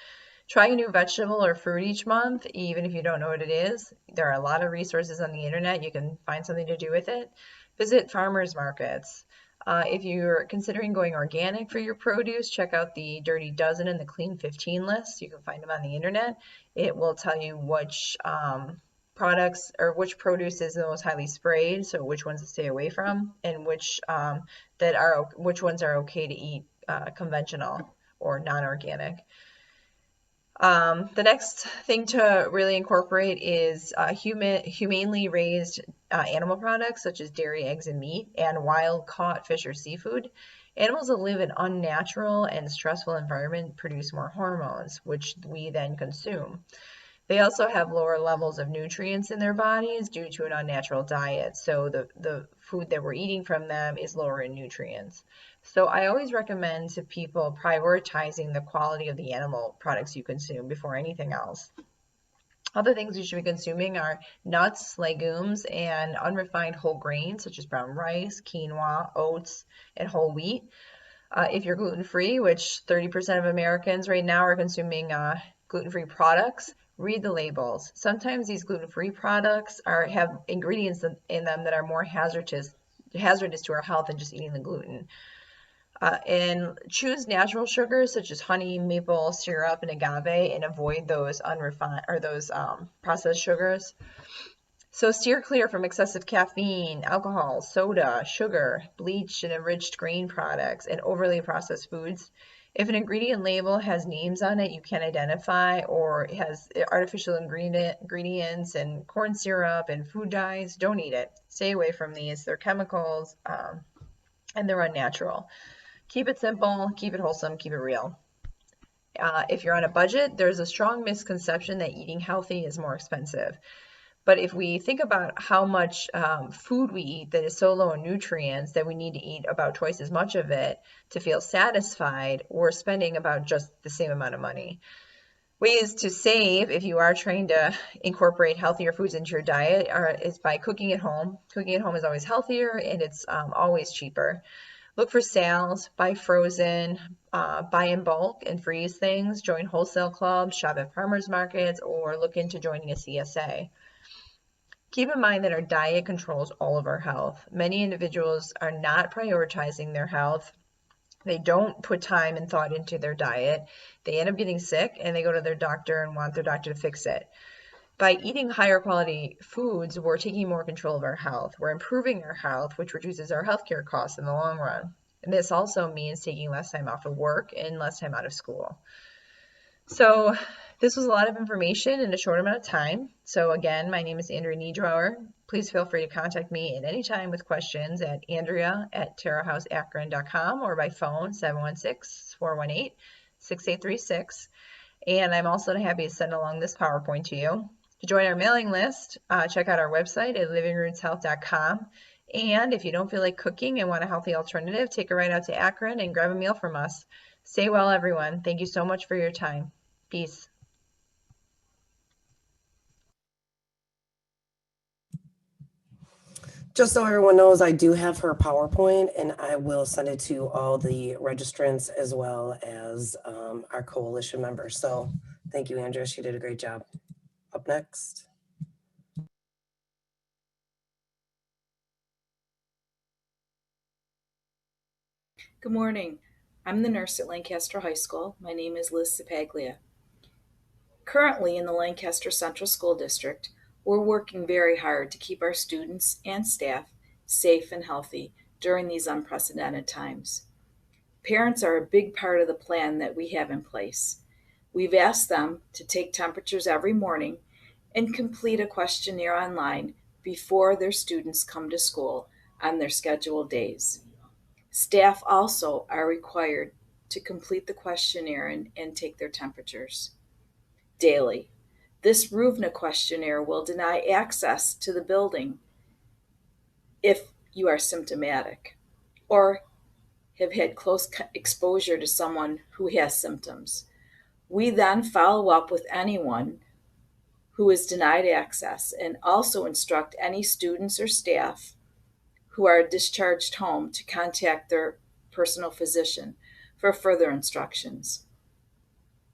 Try a new vegetable or fruit each month, even if you don't know what it is. There are a lot of resources on the internet. You can find something to do with it. Visit farmers markets. If you're considering going organic for your produce, check out the Dirty Dozen and the Clean 15 list. You can find them on the internet. It will tell you which products or which produce is the most highly sprayed, so which ones to stay away from, and which ones are okay to eat conventional or non-organic. The next thing to really incorporate is humanely raised animal products such as dairy, eggs, and meat, and wild caught fish or seafood. Animals that live in unnatural and stressful environment produce more hormones, which we then consume. They also have lower levels of nutrients in their bodies due to an unnatural diet. So the food that we're eating from them is lower in nutrients. So I always recommend to people prioritizing the quality of the animal products you consume before anything else. Other things you should be consuming are nuts, legumes, and unrefined whole grains such as brown rice, quinoa, oats, and whole wheat. If you're gluten-free, which 30% of Americans right now are consuming gluten-free products, read the labels. Sometimes these gluten-free products have ingredients in them that are more hazardous to our health than just eating the gluten. And choose natural sugars such as honey, maple syrup, and agave, and avoid those unrefined or those processed sugars. So steer clear from excessive caffeine, alcohol, soda, sugar, bleached and enriched grain products, and overly processed foods. If an ingredient label has names on it you can't identify or has artificial ingredients and corn syrup and food dyes, don't eat it. Stay away from these. They're chemicals and they're unnatural. Keep it simple, keep it wholesome, keep it real. If you're on a budget, there's a strong misconception that eating healthy is more expensive. But if we think about how much food we eat that is so low in nutrients that we need to eat about twice as much of it to feel satisfied, we're spending about just the same amount of money. Ways to save if you are trying to incorporate healthier foods into your diet is by cooking at home. Cooking at home is always healthier and it's always cheaper. Look for sales, buy frozen, buy in bulk and freeze things, join wholesale clubs, shop at farmers markets, or look into joining a CSA. Keep in mind that our diet controls all of our health. Many individuals are not prioritizing their health. They don't put time and thought into their diet. They end up getting sick and they go to their doctor and want their doctor to fix it. By eating higher quality foods, we're taking more control of our health. We're improving our health, which reduces our healthcare costs in the long run. And this also means taking less time off of work and less time out of school. So this was a lot of information in a short amount of time. So again, my name is Andrea Niedrower. Please feel free to contact me at any time with questions at andrea@terrahouseakron.com or by phone 716-418-6836. And I'm also happy to send along this PowerPoint to you. To join our mailing list, check out our website at livingrootshealth.com. And if you don't feel like cooking and want a healthy alternative, take a ride out to Akron and grab a meal from us. Stay well, everyone. Thank you so much for your time. Peace. Just so everyone knows, I do have her PowerPoint and I will send it to all the registrants as well as our coalition members. So thank you, Andrea. She did a great job. Up next. Good morning. I'm the nurse at Lancaster High School. My name is Liz Cipaglia. Currently in the Lancaster Central School District, we're working very hard to keep our students and staff safe and healthy during these unprecedented times. Parents are a big part of the plan that we have in place. We've asked them to take temperatures every morning and complete a questionnaire online before their students come to school on their scheduled days. Staff also are required to complete the questionnaire and take their temperatures daily. This RUVNA questionnaire will deny access to the building if you are symptomatic or have had close exposure to someone who has symptoms. We then follow up with anyone who is denied access and also instruct any students or staff who are discharged home to contact their personal physician for further instructions.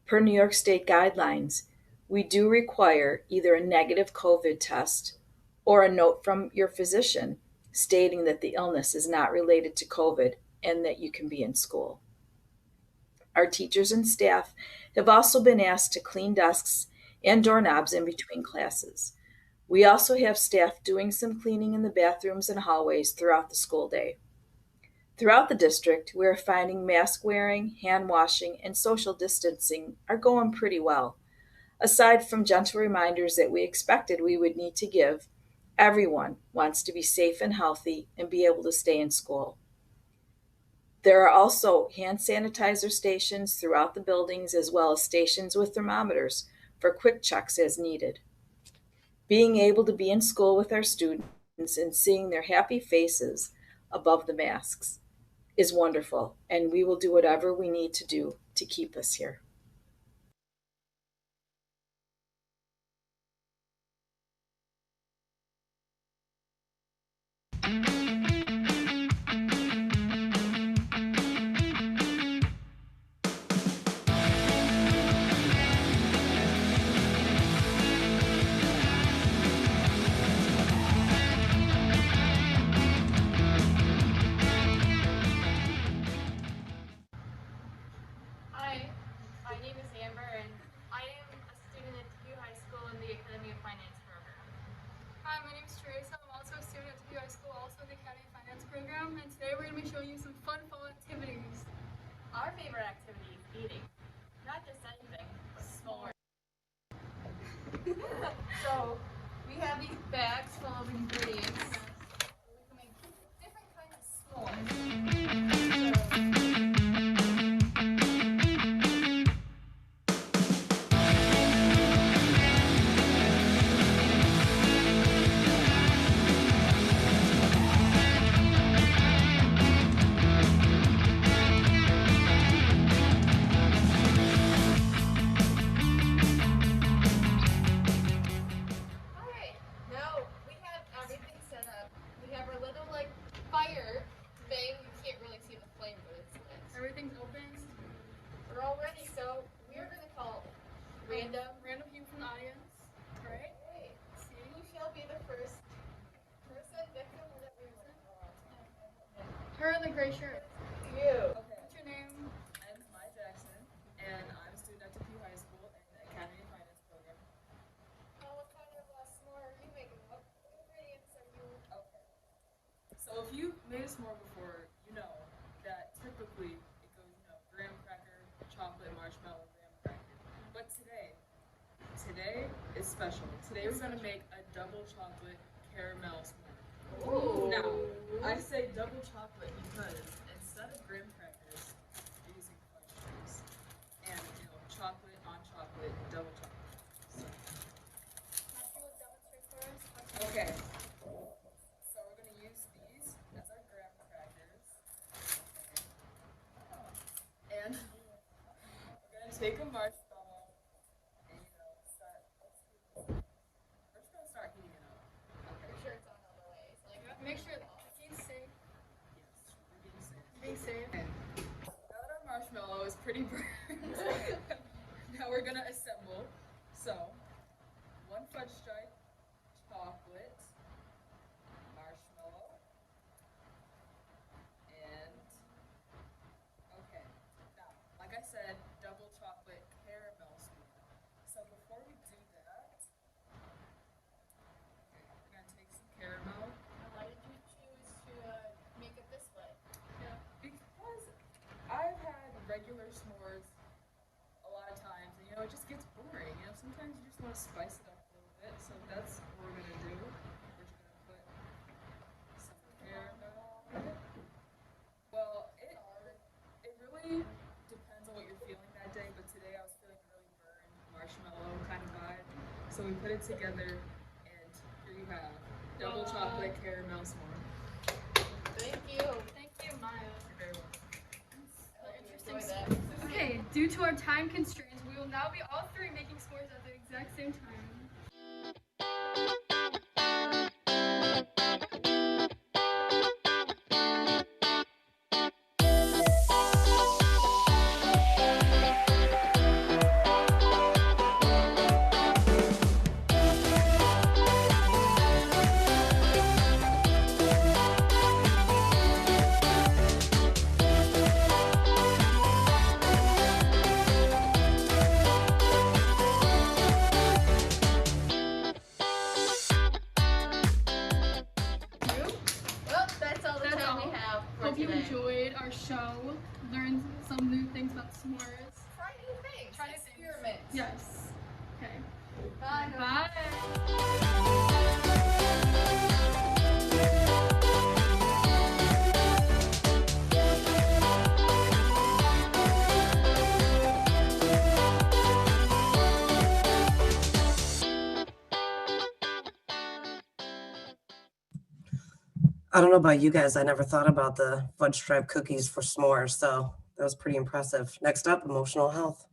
Per New York State guidelines, we do require either a negative COVID test or a note from your physician stating that the illness is not related to COVID and that you can be in school. Our teachers and staff have also been asked to clean desks and doorknobs in between classes. We also have staff doing some cleaning in the bathrooms and hallways throughout the school day. Throughout the district, we are finding mask wearing, hand washing, and social distancing are going pretty well. Aside from gentle reminders that we expected we would need to give, everyone wants to be safe and healthy and be able to stay in school. There are also hand sanitizer stations throughout the buildings, as well as stations with thermometers for quick checks as needed. Being able to be in school with our students and seeing their happy faces above the masks is wonderful, and we will do whatever we need to do to keep us here. Hi, my name is Amber, and I am a student at TPU High School in the Academy of Finance program. Hi, my name is Teresa. I'm also a student at TPU High School, also in the Academy of Finance program, and today we're going to be showing you some fun fall activities. Our favorite activity is eating. Not just anything, but s'mores. So, we have these bags full of ingredients. We can make different kinds of s'mores. Alright, now we have everything set up. We have our little fire thing. You can't really see the flame, but it's lit. Everything's open. We're all ready, so we are gonna call random people from the audience. Right? See who shall be the first person, victim, or that person? Her in the gray shirt. You. Okay. What's your name? I'm Maya Jackson, and I'm a student at TPU High School in the Academy of Finance program. What kind of s'more are you making? What ingredients are you? Okay. So if you made a s'more before, you know that typically it goes, graham cracker, chocolate, marshmallow, graham cracker. But today is special. Today we're gonna make a double chocolate caramel s'more. Ooh. Now, I say double chocolate because instead of graham crackers, we're using fudge chips. And, chocolate on chocolate, double chocolate. Okay. So we're going to use these as our graham crackers. And we're going to take a marshmallow and, start, we're just going to start heating it up. Okay. Make sure it's on all the way. So, make sure the heat's safe. Yes, we're being safe. Being safe. Okay. Now that our marshmallow is pretty burned, now we're going to assemble. So, 1 fudge stripe, chocolate, marshmallow, and okay. Now, like I said, double chocolate caramel s'more. So before we do that, we're gonna take some caramel. Why did you choose to make it this way? Because I've had regular s'mores a lot of times, and it just gets boring. Sometimes you just want to spice it up a little bit. So that's what we're gonna do. We're just gonna put some caramel in it. Well, it really depends on what you're feeling that day. But today I was feeling really burned marshmallow kind of vibe. So we put it together, and here you have double chocolate caramel s'more. Thank you. Thank you, Maya. You're very welcome. Interesting. Okay, due to our time constraints, we will now be all three making s'mores at the exact same time. enjoyed our show, learned some new things about s'mores. Try new things. Try new Experiment. Yes. Okay. Bye. Bye. I don't know about you guys. I never thought about the fudge stripe cookies for s'mores, so that was pretty impressive. Next up, emotional health.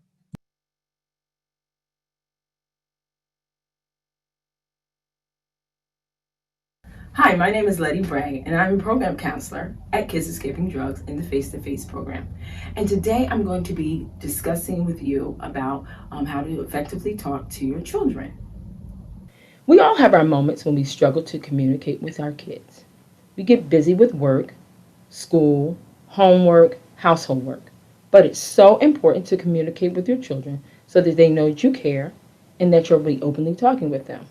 Hi, my name is Letty Bragg, and I'm a program counselor at Kids Escaping Drugs in the Face-to-Face program. And today I'm going to be discussing with you about how to effectively talk to your children. We all have our moments when we struggle to communicate with our kids. We get busy with work, school, homework, household work. But it's so important to communicate with your children so that they know that you care and that you'll be openly talking with them.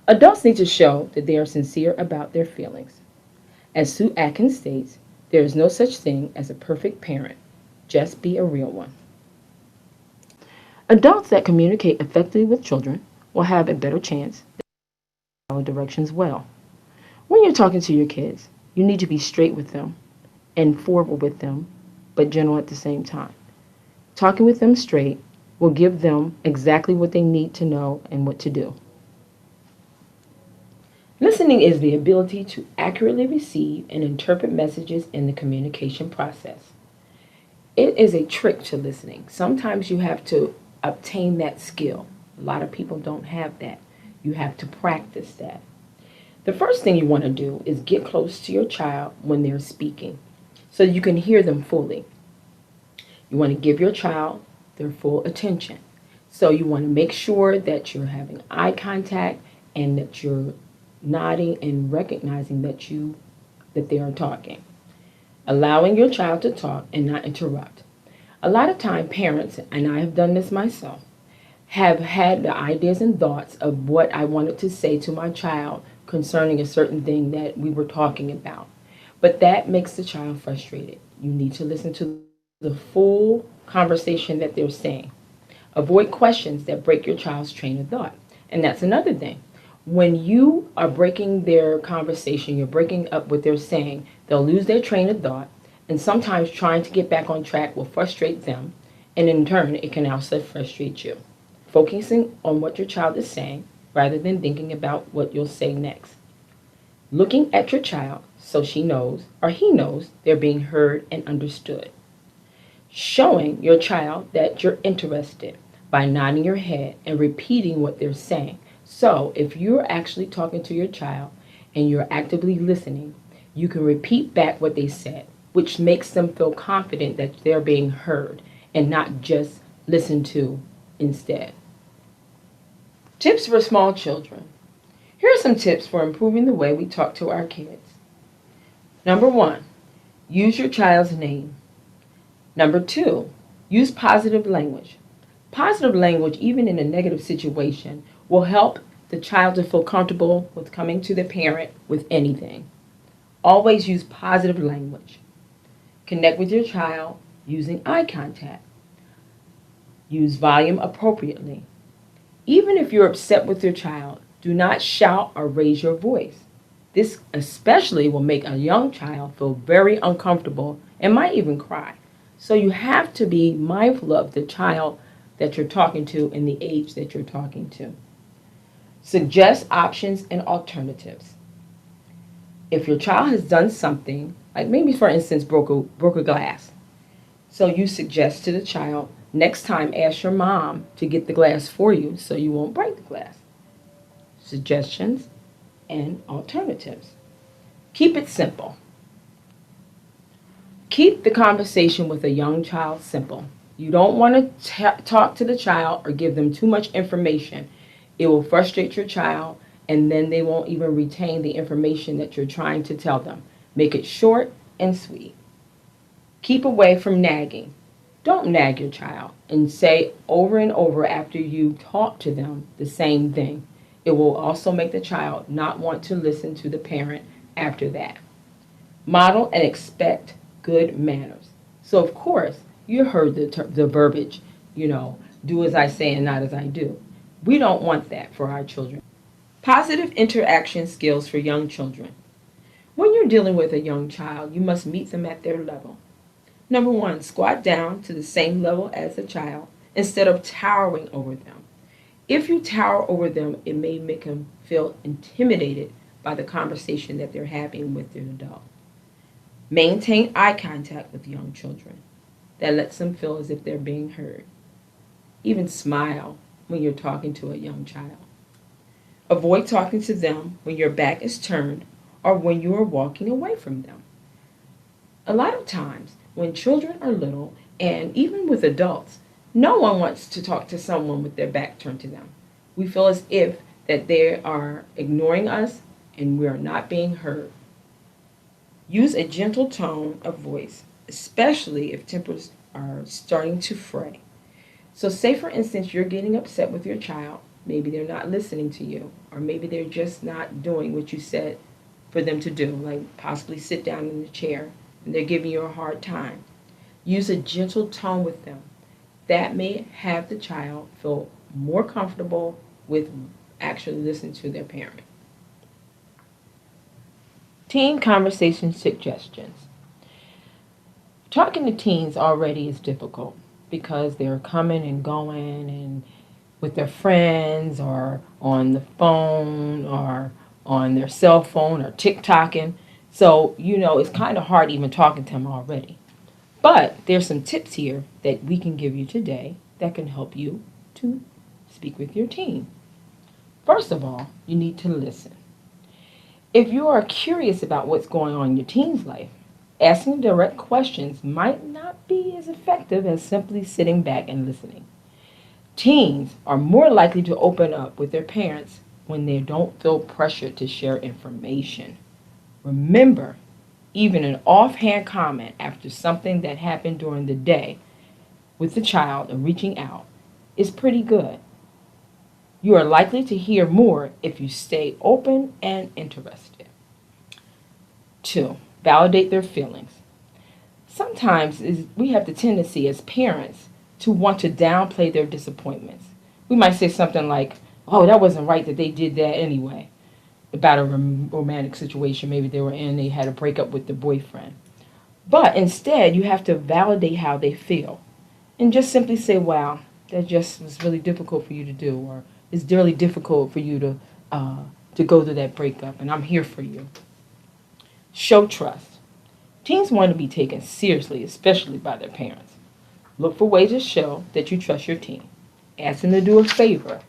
Adults need to show that they are sincere about their feelings. As Sue Atkins states, there is no such thing as a perfect parent. Just be a real one. Adults that communicate effectively with children will have a better chance to follow directions well. When you're talking to your kids, you need to be straight with them and forward with them, but gentle at the same time. Talking with them straight will give them exactly what they need to know and what to do. Listening is the ability to accurately receive and interpret messages in the communication process. It is a trick to listening. Sometimes you have to obtain that skill. A lot of people don't have that. You have to practice that. The first thing you want to do is get close to your child when they're speaking so you can hear them fully. You want to give your child their full attention. So you want to make sure that you're having eye contact and that you're nodding and recognizing that they are talking. Allowing your child to talk and not interrupt. A lot of time parents, and I have done this myself, have had the ideas and thoughts of what I wanted to say to my child concerning a certain thing that we were talking about. But that makes the child frustrated. You need to listen to the full conversation that they're saying. Avoid questions that break your child's train of thought. And that's another thing. When you are breaking their conversation, you're breaking up what they're saying, they'll lose their train of thought, and sometimes trying to get back on track will frustrate them, and in turn, it can also frustrate you. Focusing on what your child is saying rather than thinking about what you'll say next. Looking at your child so she knows or he knows they're being heard and understood. Showing your child that you're interested by nodding your head and repeating what they're saying. So if you're actually talking to your child and you're actively listening, you can repeat back what they said, which makes them feel confident that they're being heard and not just listened to instead. Tips for small children. Here are some tips for improving the way we talk to our kids. Number 1, use your child's name. Number 2, use positive language. Positive language, even in a negative situation, will help the child to feel comfortable with coming to the parent with anything. Always use positive language. Connect with your child using eye contact. Use volume appropriately. Even if you're upset with your child, do not shout or raise your voice. This especially will make a young child feel very uncomfortable and might even cry. So you have to be mindful of the child that you're talking to and the age that you're talking to. Suggest options and alternatives. If your child has done something, like maybe for instance broke a glass, so you suggest to the child, next time ask your mom to get the glass for you so you won't break the glass. Suggestions and alternatives. Keep it simple. Keep the conversation with a young child simple. You don't want to talk to the child or give them too much information. It will frustrate your child, and then they won't even retain the information that you're trying to tell them. Make it short and sweet. Keep away from nagging. Don't nag your child and say over and over after you talk to them the same thing. It will also make the child not want to listen to the parent after that. Model and expect good manners. So, of course, you heard the verbiage, do as I say and not as I do. We don't want that for our children. Positive interaction skills for young children. When you're dealing with a young child, you must meet them at their level. Number one, squat down to the same level as the child instead of towering over them. If you tower over them, it may make them feel intimidated by the conversation that they're having with an adult. Maintain eye contact with young children. That lets them feel as if they're being heard. Even smile when you're talking to a young child. Avoid talking to them when your back is turned or when you are walking away from them. A lot of times, when children are little, and even with adults, no one wants to talk to someone with their back turned to them. We feel as if that they are ignoring us and we are not being heard. Use a gentle tone of voice, especially if tempers are starting to fray. So say, for instance, you're getting upset with your child. Maybe they're not listening to you, or maybe they're just not doing what you said for them to do, like possibly sit down in the chair, and they're giving you a hard time. Use a gentle tone with them. That may have the child feel more comfortable with actually listening to their parent. Teen conversation suggestions. Talking to teens already is difficult because they're coming and going and with their friends or on the phone or on their cell phone or TikToking. So, it's kind of hard even talking to them already. But there's some tips here that we can give you today that can help you to speak with your teen. First of all, you need to listen. If you are curious about what's going on in your teen's life, asking direct questions might not be as effective as simply sitting back and listening. Teens are more likely to open up with their parents when they don't feel pressured to share information. Remember, even an offhand comment after something that happened during the day with the child and reaching out is pretty good. You are likely to hear more if you stay open and interested. 2. Validate their feelings. Sometimes we have the tendency as parents to want to downplay their disappointments. We might say something like, oh, that wasn't right that they did that anyway, about a romantic situation maybe they were in, they had a breakup with the boyfriend. But instead, you have to validate how they feel and just simply say, wow, that just was really difficult for you to do, or it's really difficult for you to go through that breakup, and I'm here for you. Show trust. Teens want to be taken seriously, especially by their parents. Look for ways to show that you trust your teen. Ask them to do a favor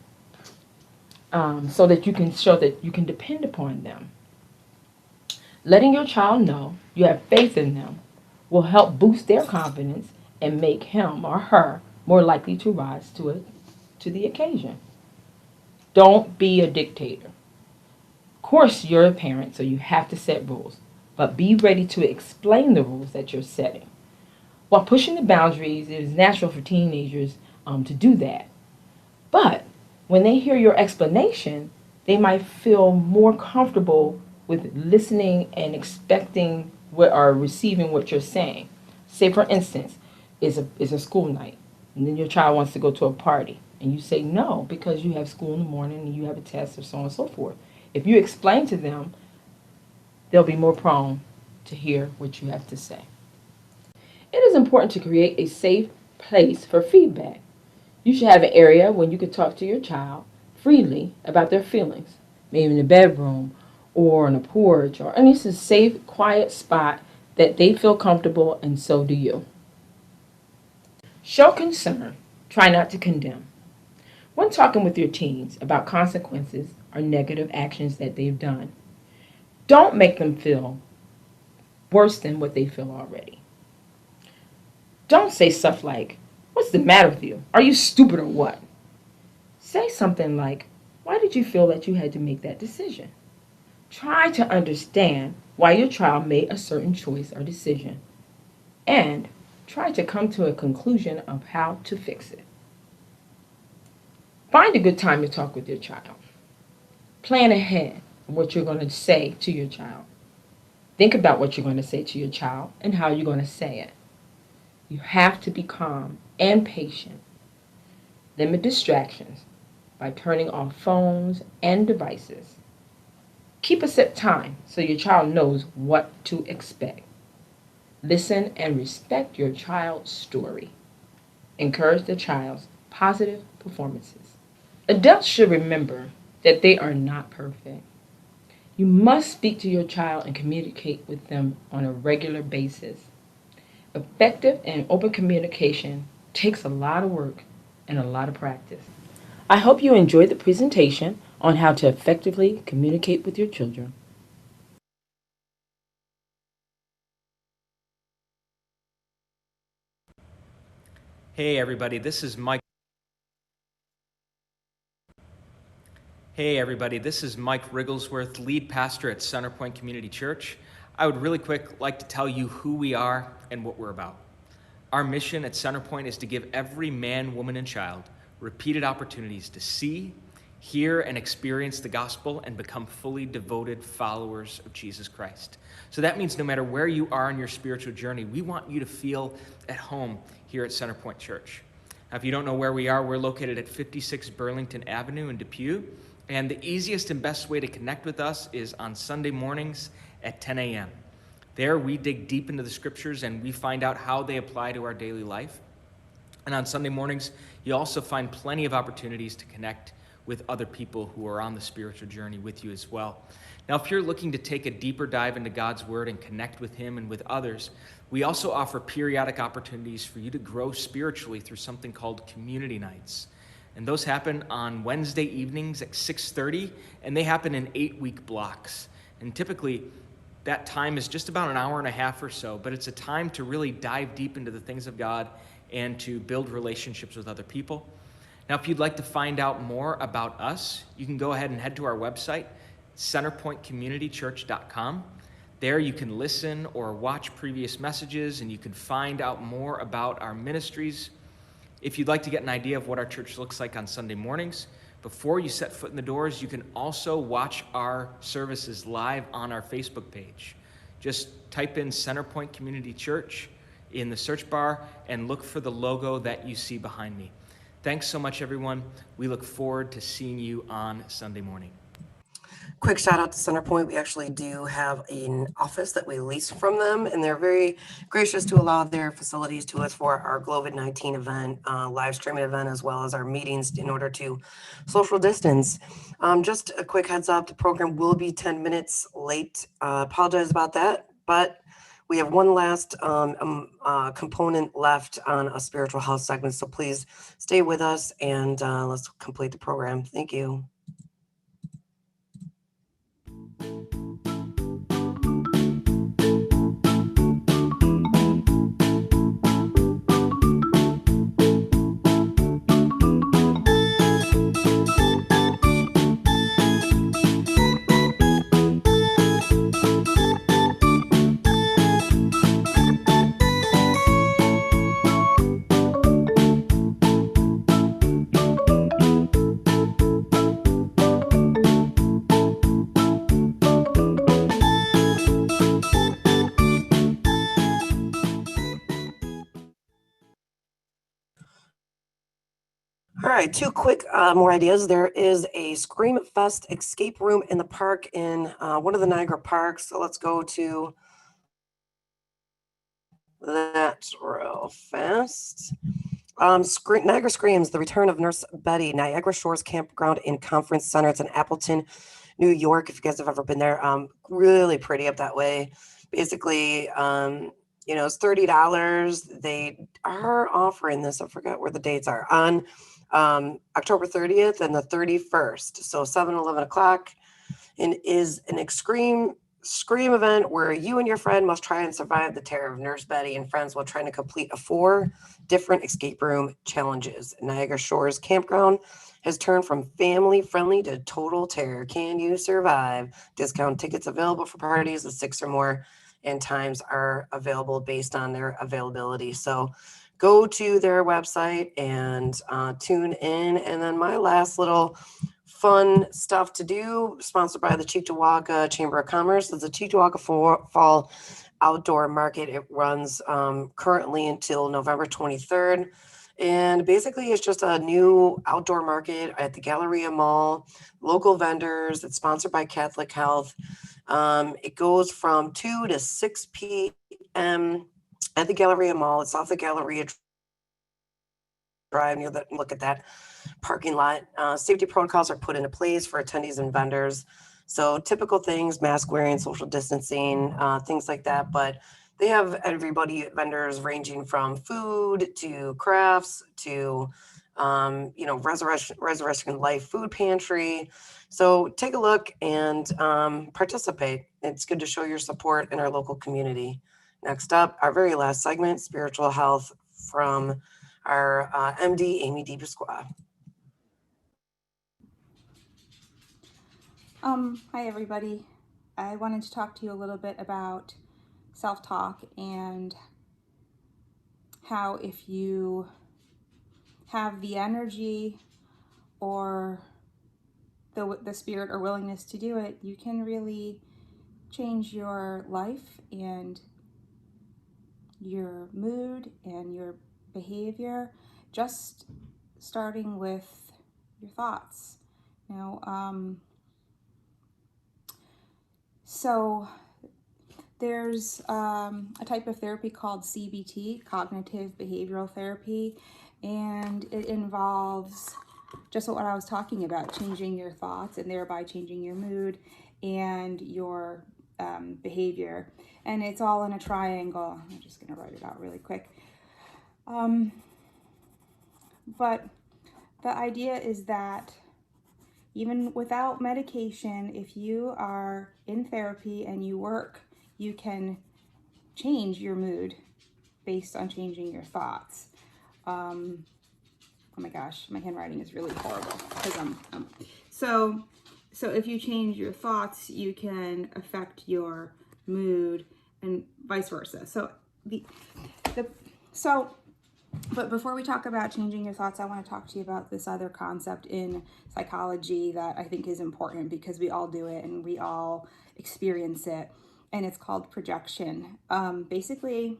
so that you can show that you can depend upon them. Letting your child know you have faith in them will help boost their confidence and make him or her more likely to rise to the occasion. Don't be a dictator. Of course, you're a parent, so you have to set rules, but be ready to explain the rules that you're setting. While pushing the boundaries, it is natural for teenagers to do that. But when they hear your explanation, they might feel more comfortable with listening and expecting or receiving what you're saying. Say, for instance, it's a school night, and then your child wants to go to a party, and you say no because you have school in the morning and you have a test or so on and so forth. If you explain to them, they'll be more prone to hear what you have to say. It is important to create a safe place for feedback. You should have an area when you can talk to your child freely about their feelings, maybe in the bedroom or on a porch, or any safe, quiet spot that they feel comfortable, and so do you. Show concern. Try not to condemn. When talking with your teens about consequences or negative actions that they've done, don't make them feel worse than what they feel already. Don't say stuff like, what's the matter with you? Are you stupid or what? Say something like, why did you feel that you had to make that decision? Try to understand why your child made a certain choice or decision, and try to come to a conclusion of how to fix it. Find a good time to talk with your child. Plan ahead of what you're going to say to your child. Think about what you're going to say to your child and how you're going to say it. You have to be calm and patient. Limit distractions by turning off phones and devices. Keep a set time so your child knows what to expect. Listen and respect your child's story. Encourage the child's positive performances. Adults should remember that they are not perfect. You must speak to your child and communicate with them on a regular basis. Effective and open communication takes a lot of work and a lot of practice. I hope you enjoyed the presentation on how to effectively communicate with your children. Hey everybody, this is Mike. Hey everybody, this is Mike Rigglesworth, lead pastor at Centerpoint Community Church. I would really quick like to tell you who we are and what we're about. Our mission at Centerpoint is to give every man, woman, and child repeated opportunities to see, hear, and experience the gospel and become fully devoted followers of Jesus Christ. So that means no matter where you are in your spiritual journey, we want you to feel at home here at Centerpoint Church. Now, if you don't know where we are, we're located at 56 Burlington Avenue in Depew, and the easiest and best way to connect with us is on Sunday mornings at 10 a.m. There, we dig deep into the scriptures and we find out how they apply to our daily life. And on Sunday mornings, you also find plenty of opportunities to connect with other people who are on the spiritual journey with you as well. Now, if you're looking to take a deeper dive into God's Word and connect with Him and with others, we also offer periodic opportunities for you to grow spiritually through something called community nights. And those happen on Wednesday evenings at 6:30, and they happen in 8-week blocks. And typically, that time is just about an hour and a half or so, but it's a time to really dive deep into the things of God and to build relationships with other people. Now, if you'd like to find out more about us, you can go ahead and head to our website, centerpointcommunitychurch.com. There you can listen or watch previous messages, and you can find out more about our ministries. If you'd like to get an idea of what our church looks like on Sunday mornings, before you set foot in the doors, you can also watch our services live on our Facebook page. Just type in Centerpoint Community Church in the search bar and look for the logo that you see behind me. Thanks so much, everyone. We look forward to seeing you on Sunday morning. Quick shout out to Centerpoint. We actually do have an office that we lease from them, and they're very gracious to allow their facilities to us for our COVID-19 event, live streaming event, as well as our meetings in order to social distance. Just a quick heads up, the program will be 10 minutes late. Apologize about that, but we have one last component left on a spiritual health segment, so please stay with us and let's complete the program. Thank you. All right, two quick more ideas. There is a Scream Fest escape room in the park in one of the Niagara parks. So let's go to that real fast. Niagara Screams, the return of Nurse Betty, Niagara Shores Campground and Conference Center. It's in Appleton, New York. If you guys have ever been there, really pretty up that way. Basically, it's $30. They are offering this. I forgot where the dates are on October 30th and the 31st. So 7-11 o'clock, and is an extreme scream event where you and your friend must try and survive the terror of Nurse Betty and friends while trying to complete 4 different escape room challenges. Niagara Shores Campground has turned from family friendly to total terror. Can you survive? Discount tickets available for parties of 6 or more, and times are available based on their availability. So go to their website and tune in. And then my last little fun stuff to do, sponsored by the Cheektowaga Chamber of Commerce. It's the Cheektowaga Fall Outdoor Market. It runs currently until November 23rd. And basically, it's just a new outdoor market at the Galleria Mall, local vendors. It's sponsored by Catholic Health. It goes from 2 to 6 p.m. at the Galleria Mall. It's off the Galleria Drive. Look at that parking lot. Safety protocols are put into place for attendees and vendors. So typical things, mask wearing, social distancing, things like that. But they have everybody, vendors ranging from food to crafts to, Resurrection Life Food Pantry. So take a look and participate. It's good to show your support in our local community. Next up, our very last segment, spiritual health from our MD, Amy DePasqua. Hi everybody. I wanted to talk to you a little bit about self-talk and how if you have the energy or the spirit or willingness to do it, you can really change your life and your mood and your behavior, just starting with your thoughts. So there's a type of therapy called CBT, cognitive behavioral therapy, and it involves just what I was talking about, changing your thoughts and thereby changing your mood and your behavior. And it's all in a triangle. I'm just going to write it out really quick. But the idea is that even without medication, if you are in therapy and you work, you can change your mood based on changing your thoughts. Oh my gosh, my handwriting is really horrible because so if you change your thoughts, you can affect your mood and vice versa. But before we talk about changing your thoughts, I want to talk to you about this other concept in psychology that I think is important because we all do it and we all experience it, and it's called projection. Basically,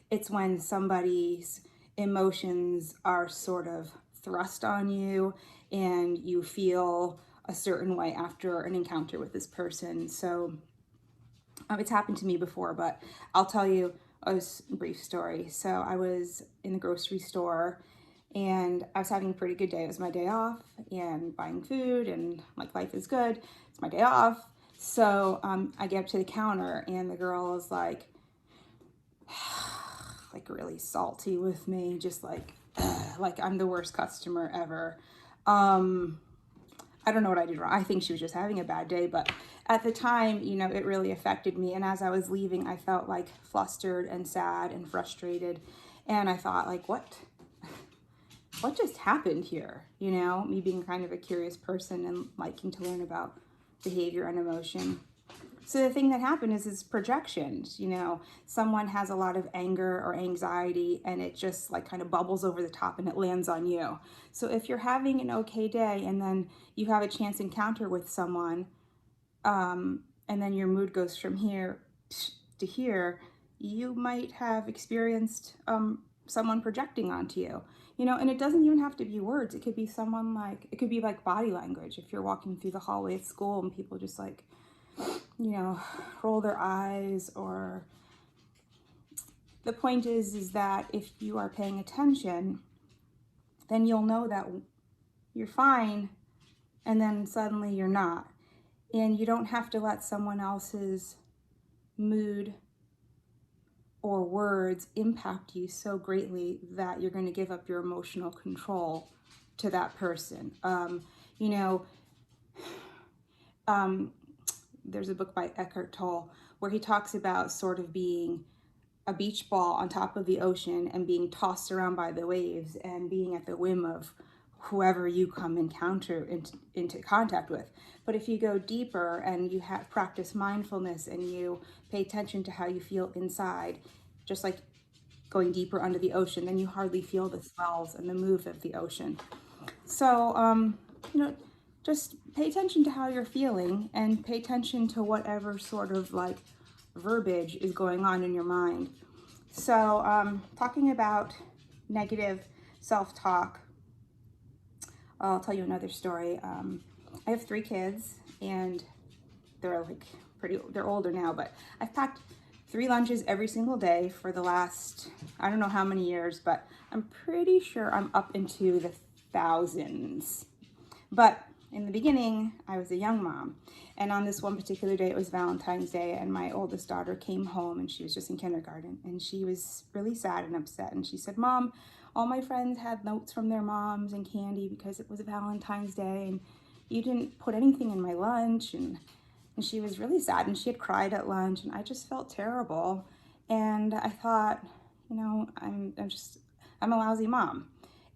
it's when somebody's emotions are sort of thrust on you and you feel a certain way after an encounter with this person. So it's happened to me before, but I'll tell you a brief story. So I was in the grocery store and I was having a pretty good day. It was my day off and buying food and like life is good. It's my day off. So I get up to the counter and the girl is like really salty with me, just like I'm the worst customer ever. I don't know what I did wrong. I think she was just having a bad day, but at the time, it really affected me. And as I was leaving, I felt like flustered and sad and frustrated. And I thought like, what just happened here? Me being kind of a curious person and liking to learn about behavior and emotion. So the thing that happened is projections. Someone has a lot of anger or anxiety and it just like kind of bubbles over the top and it lands on you. So if you're having an okay day and then you have a chance encounter with someone, and then your mood goes from here to here, you might have experienced someone projecting onto you. And it doesn't even have to be words. It could be it could be like body language. If you're walking through the hallway at school and people just like, roll their eyes, or the point is that if you are paying attention, then you'll know that you're fine and then suddenly you're not. And you don't have to let someone else's mood or words impact you so greatly that you're going to give up your emotional control to that person. There's a book by Eckhart Tolle where he talks about sort of being a beach ball on top of the ocean and being tossed around by the waves and being at the whim of whoever you come into contact with. But if you go deeper and you practice mindfulness and you pay attention to how you feel inside, just like going deeper under the ocean, then you hardly feel the swells and the move of the ocean. So you know, just pay attention to how you're feeling and pay attention to whatever sort of like verbiage is going on in your mind. So talking about negative self-talk, I'll tell you another story. I have 3 kids and they're like they're older now, but I've packed 3 lunches every single day for the last, I don't know how many years, but I'm pretty sure I'm up into the thousands. But in the beginning, I was a young mom. And on this one particular day, it was Valentine's Day, and my oldest daughter came home and she was just in kindergarten and she was really sad and upset. And she said, "Mom, all my friends had notes from their moms and candy because it was Valentine's Day and you didn't put anything in my lunch." And she was really sad and she had cried at lunch and I just felt terrible. And I thought, you know, I'm a lousy mom,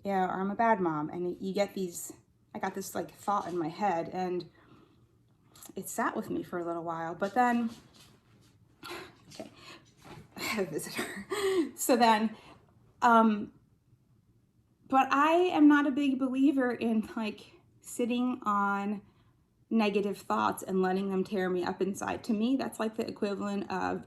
yeah, or I'm a bad mom. And you get these, I got this like thought in my head and it sat with me for a little while, but then, okay, I have a visitor. So then, but I am not a big believer in like sitting on negative thoughts and letting them tear me up inside. To me, that's like the equivalent of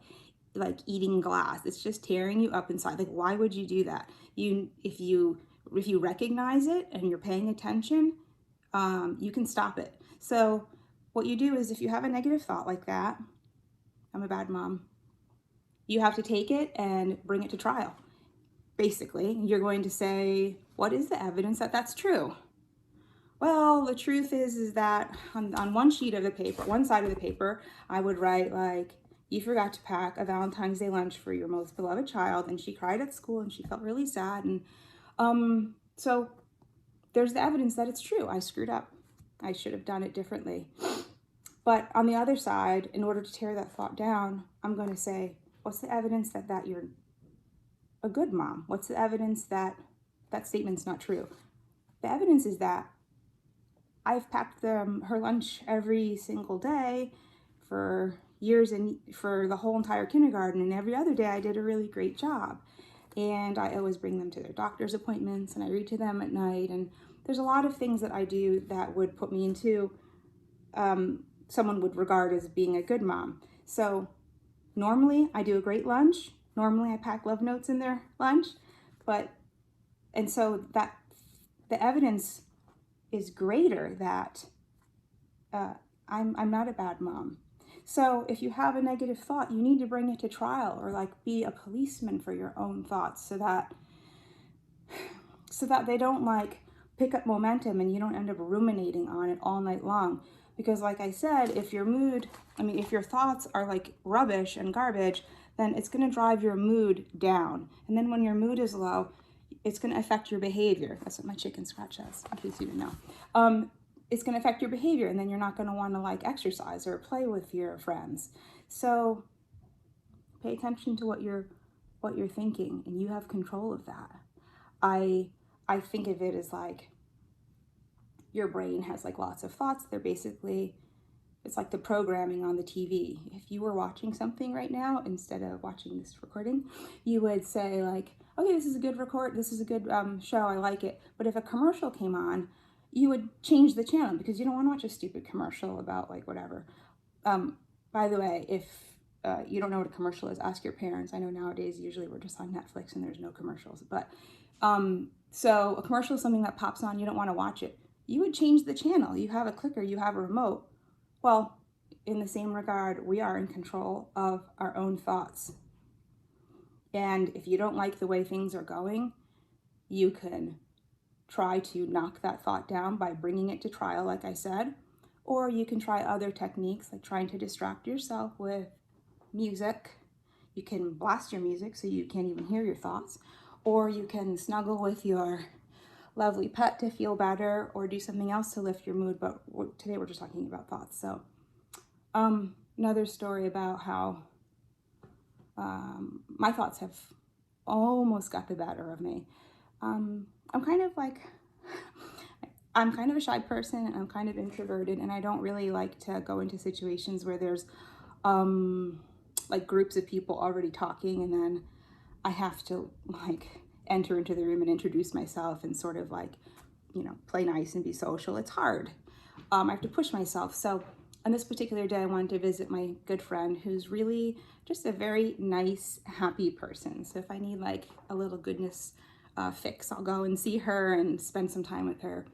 like eating glass. It's just tearing you up inside. Like, why would you do that? If you recognize it and you're paying attention, you can stop it. So what you do is if you have a negative thought like that, I'm a bad mom, you have to take it and bring it to trial. Basically, you're going to say, what is the evidence that that's true? Well, the truth is that on one sheet of the paper, one side of the paper, I would write like, "You forgot to pack a Valentine's Day lunch for your most beloved child and she cried at school and she felt really sad." And so there's the evidence that it's true. I screwed up. I should have done it differently. But on the other side, in order to tear that thought down, I'm going to say, what's the evidence that you're a good mom? What's the evidence that that statement's not true? The evidence is that I've packed her lunch every single day for years and for the whole entire kindergarten, and every other day I did a really great job. And I always bring them to their doctor's appointments and I read to them at night. And there's a lot of things that I do that would put me into someone would regard as being a good mom. So normally I do a great lunch. Normally I pack love notes in their lunch, and so that the evidence is greater that I'm not a bad mom. So if you have a negative thought, you need to bring it to trial or like be a policeman for your own thoughts so that they don't like pick up momentum and you don't end up ruminating on it all night long. Because like I said, if your thoughts are like rubbish and garbage, then it's going to drive your mood down. And then when your mood is low, it's going to affect your behavior. That's what my chicken scratch says, in case you didn't know. It's going to affect your behavior, and then you're not going to want to like exercise or play with your friends. So pay attention to what you're thinking, and you have control of that. I think of it as like your brain has like lots of thoughts. It's like the programming on the TV. If you were watching something right now, instead of watching this recording, you would say like, okay, this is a good show, I like it. But if a commercial came on, you would change the channel because you don't want to watch a stupid commercial about like whatever. By the way, if you don't know what a commercial is, ask your parents. I know nowadays usually we're just on Netflix and there's no commercials. But so a commercial is something that pops on, you don't want to watch it. You would change the channel. You have a clicker, you have a remote. Well, in the same regard, we are in control of our own thoughts. And if you don't like the way things are going, you can try to knock that thought down by bringing it to trial, like I said, or you can try other techniques like trying to distract yourself with music. You can blast your music so you can't even hear your thoughts, or you can snuggle with your lovely pet to feel better, or do something else to lift your mood. But today we're just talking about thoughts. So another story about how my thoughts have almost got the better of me. I'm kind of a shy person and I'm kind of introverted, and I don't really like to go into situations where there's like groups of people already talking and then I have to like enter into the room and introduce myself and sort of like play nice and be social. It's hard. I have to push myself. So on this particular day, I wanted to visit my good friend who's really just a very nice, happy person. So if I need like a little goodness fix, I'll go and see her and spend some time with her.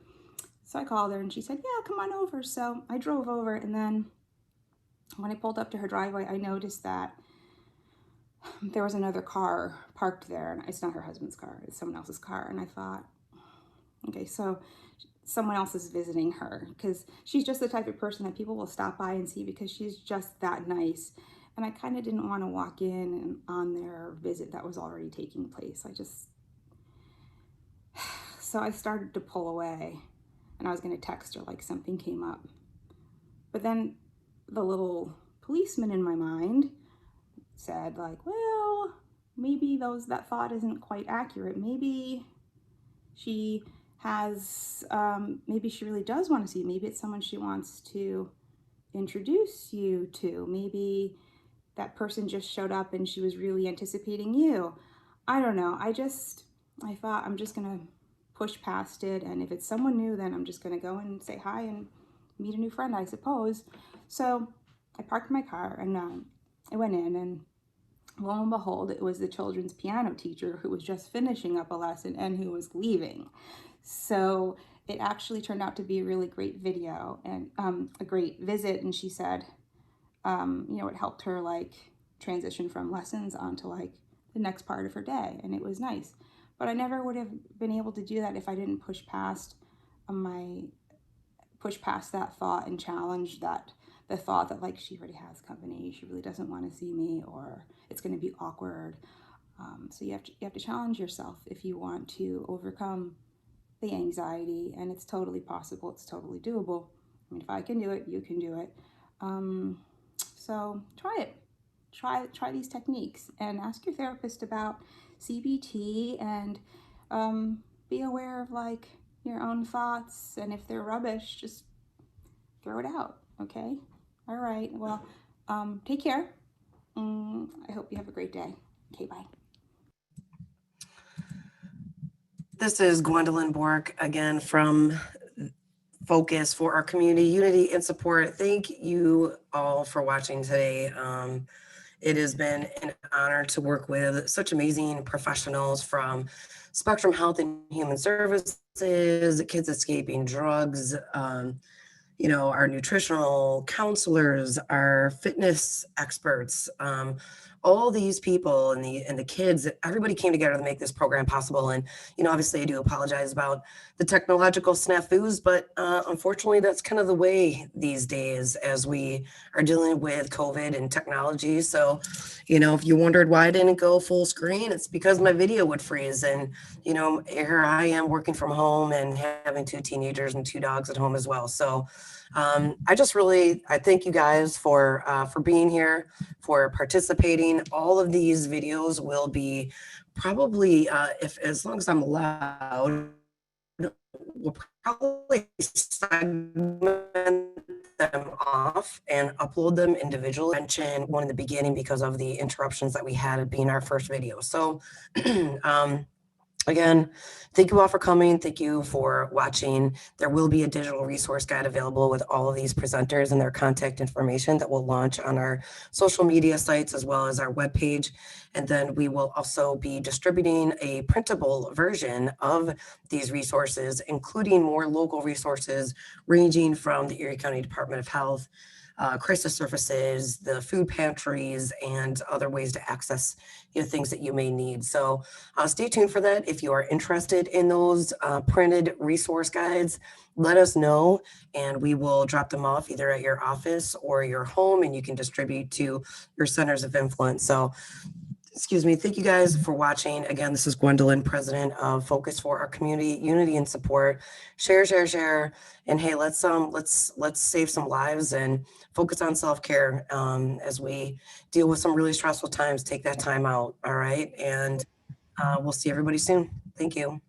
So I called her and she said, yeah, come on over. So I drove over, and then when I pulled up to her driveway, I noticed that there was another car parked there, and it's not her husband's car, it's someone else's car. And I thought, okay, so someone else is visiting her, because she's just the type of person that people will stop by and see because she's just that nice. And I kind of didn't want to walk in and on their visit that was already taking place. So I started to pull away, and I was going to text her like something came up. But then the little policeman in my mind said like, well, maybe that thought isn't quite accurate. Maybe she has, maybe she really does want to see you. Maybe it's someone she wants to introduce you to. Maybe that person just showed up and she was really anticipating you. I don't know. I thought I'm just gonna push past it, and if it's someone new, then I'm just gonna go and say hi and meet a new friend, I suppose. So I parked my car and I went in, and lo and behold, it was the children's piano teacher who was just finishing up a lesson and who was leaving. So it actually turned out to be a really great video and a great visit. And she said, it helped her like transition from lessons onto like the next part of her day. And it was nice. But I never would have been able to do that if I didn't push past that thought and challenge the thought that like she already has company, she really doesn't want to see me, or it's going to be awkward. So you have to challenge yourself if you want to overcome the anxiety, and it's totally possible. It's totally doable. I mean, if I can do it, you can do it. So try it. Try these techniques, and ask your therapist about CBT, and be aware of like your own thoughts, and if they're rubbish, just throw it out. Okay. All right. Well, take care. I hope you have a great day. Okay, bye. This is Gwendolyn Bork again from Focus for our community, unity and support. Thank you all for watching today. It has been an honor to work with such amazing professionals from Spectrum Health and Human Services, Kids Escaping Drugs, our nutritional counselors, our fitness experts, all these people and the kids, everybody came together to make this program possible. And, obviously I do apologize about the technological snafus, but unfortunately that's kind of the way these days as we are dealing with COVID and technology. So, if you wondered why I didn't go full screen, it's because my video would freeze. And, here I am working from home and having 2 teenagers and 2 dogs at home as well. So I thank you guys for being here, for participating. All of these videos will be probably, as long as I'm allowed, we'll probably segment them off and upload them individually. I mentioned one in the beginning because of the interruptions that we had being our first video. So again, thank you all for coming. Thank you for watching. There will be a digital resource guide available with all of these presenters and their contact information that will launch on our social media sites as well as our webpage. And then we will also be distributing a printable version of these resources, including more local resources ranging from the Erie County Department of Health, crisis services, the food pantries, and other ways to access things that you may need. So stay tuned for that. If you are interested in those printed resource guides, let us know, and we will drop them off either at your office or your home, and you can distribute to your centers of influence. So excuse me. Thank you guys for watching. Again, this is Gwendolyn, president of Focus for our community, unity and support. Share, share, share. And hey, let's save some lives and focus on self-care as we deal with some really stressful times. Take that time out. All right. And we'll see everybody soon. Thank you.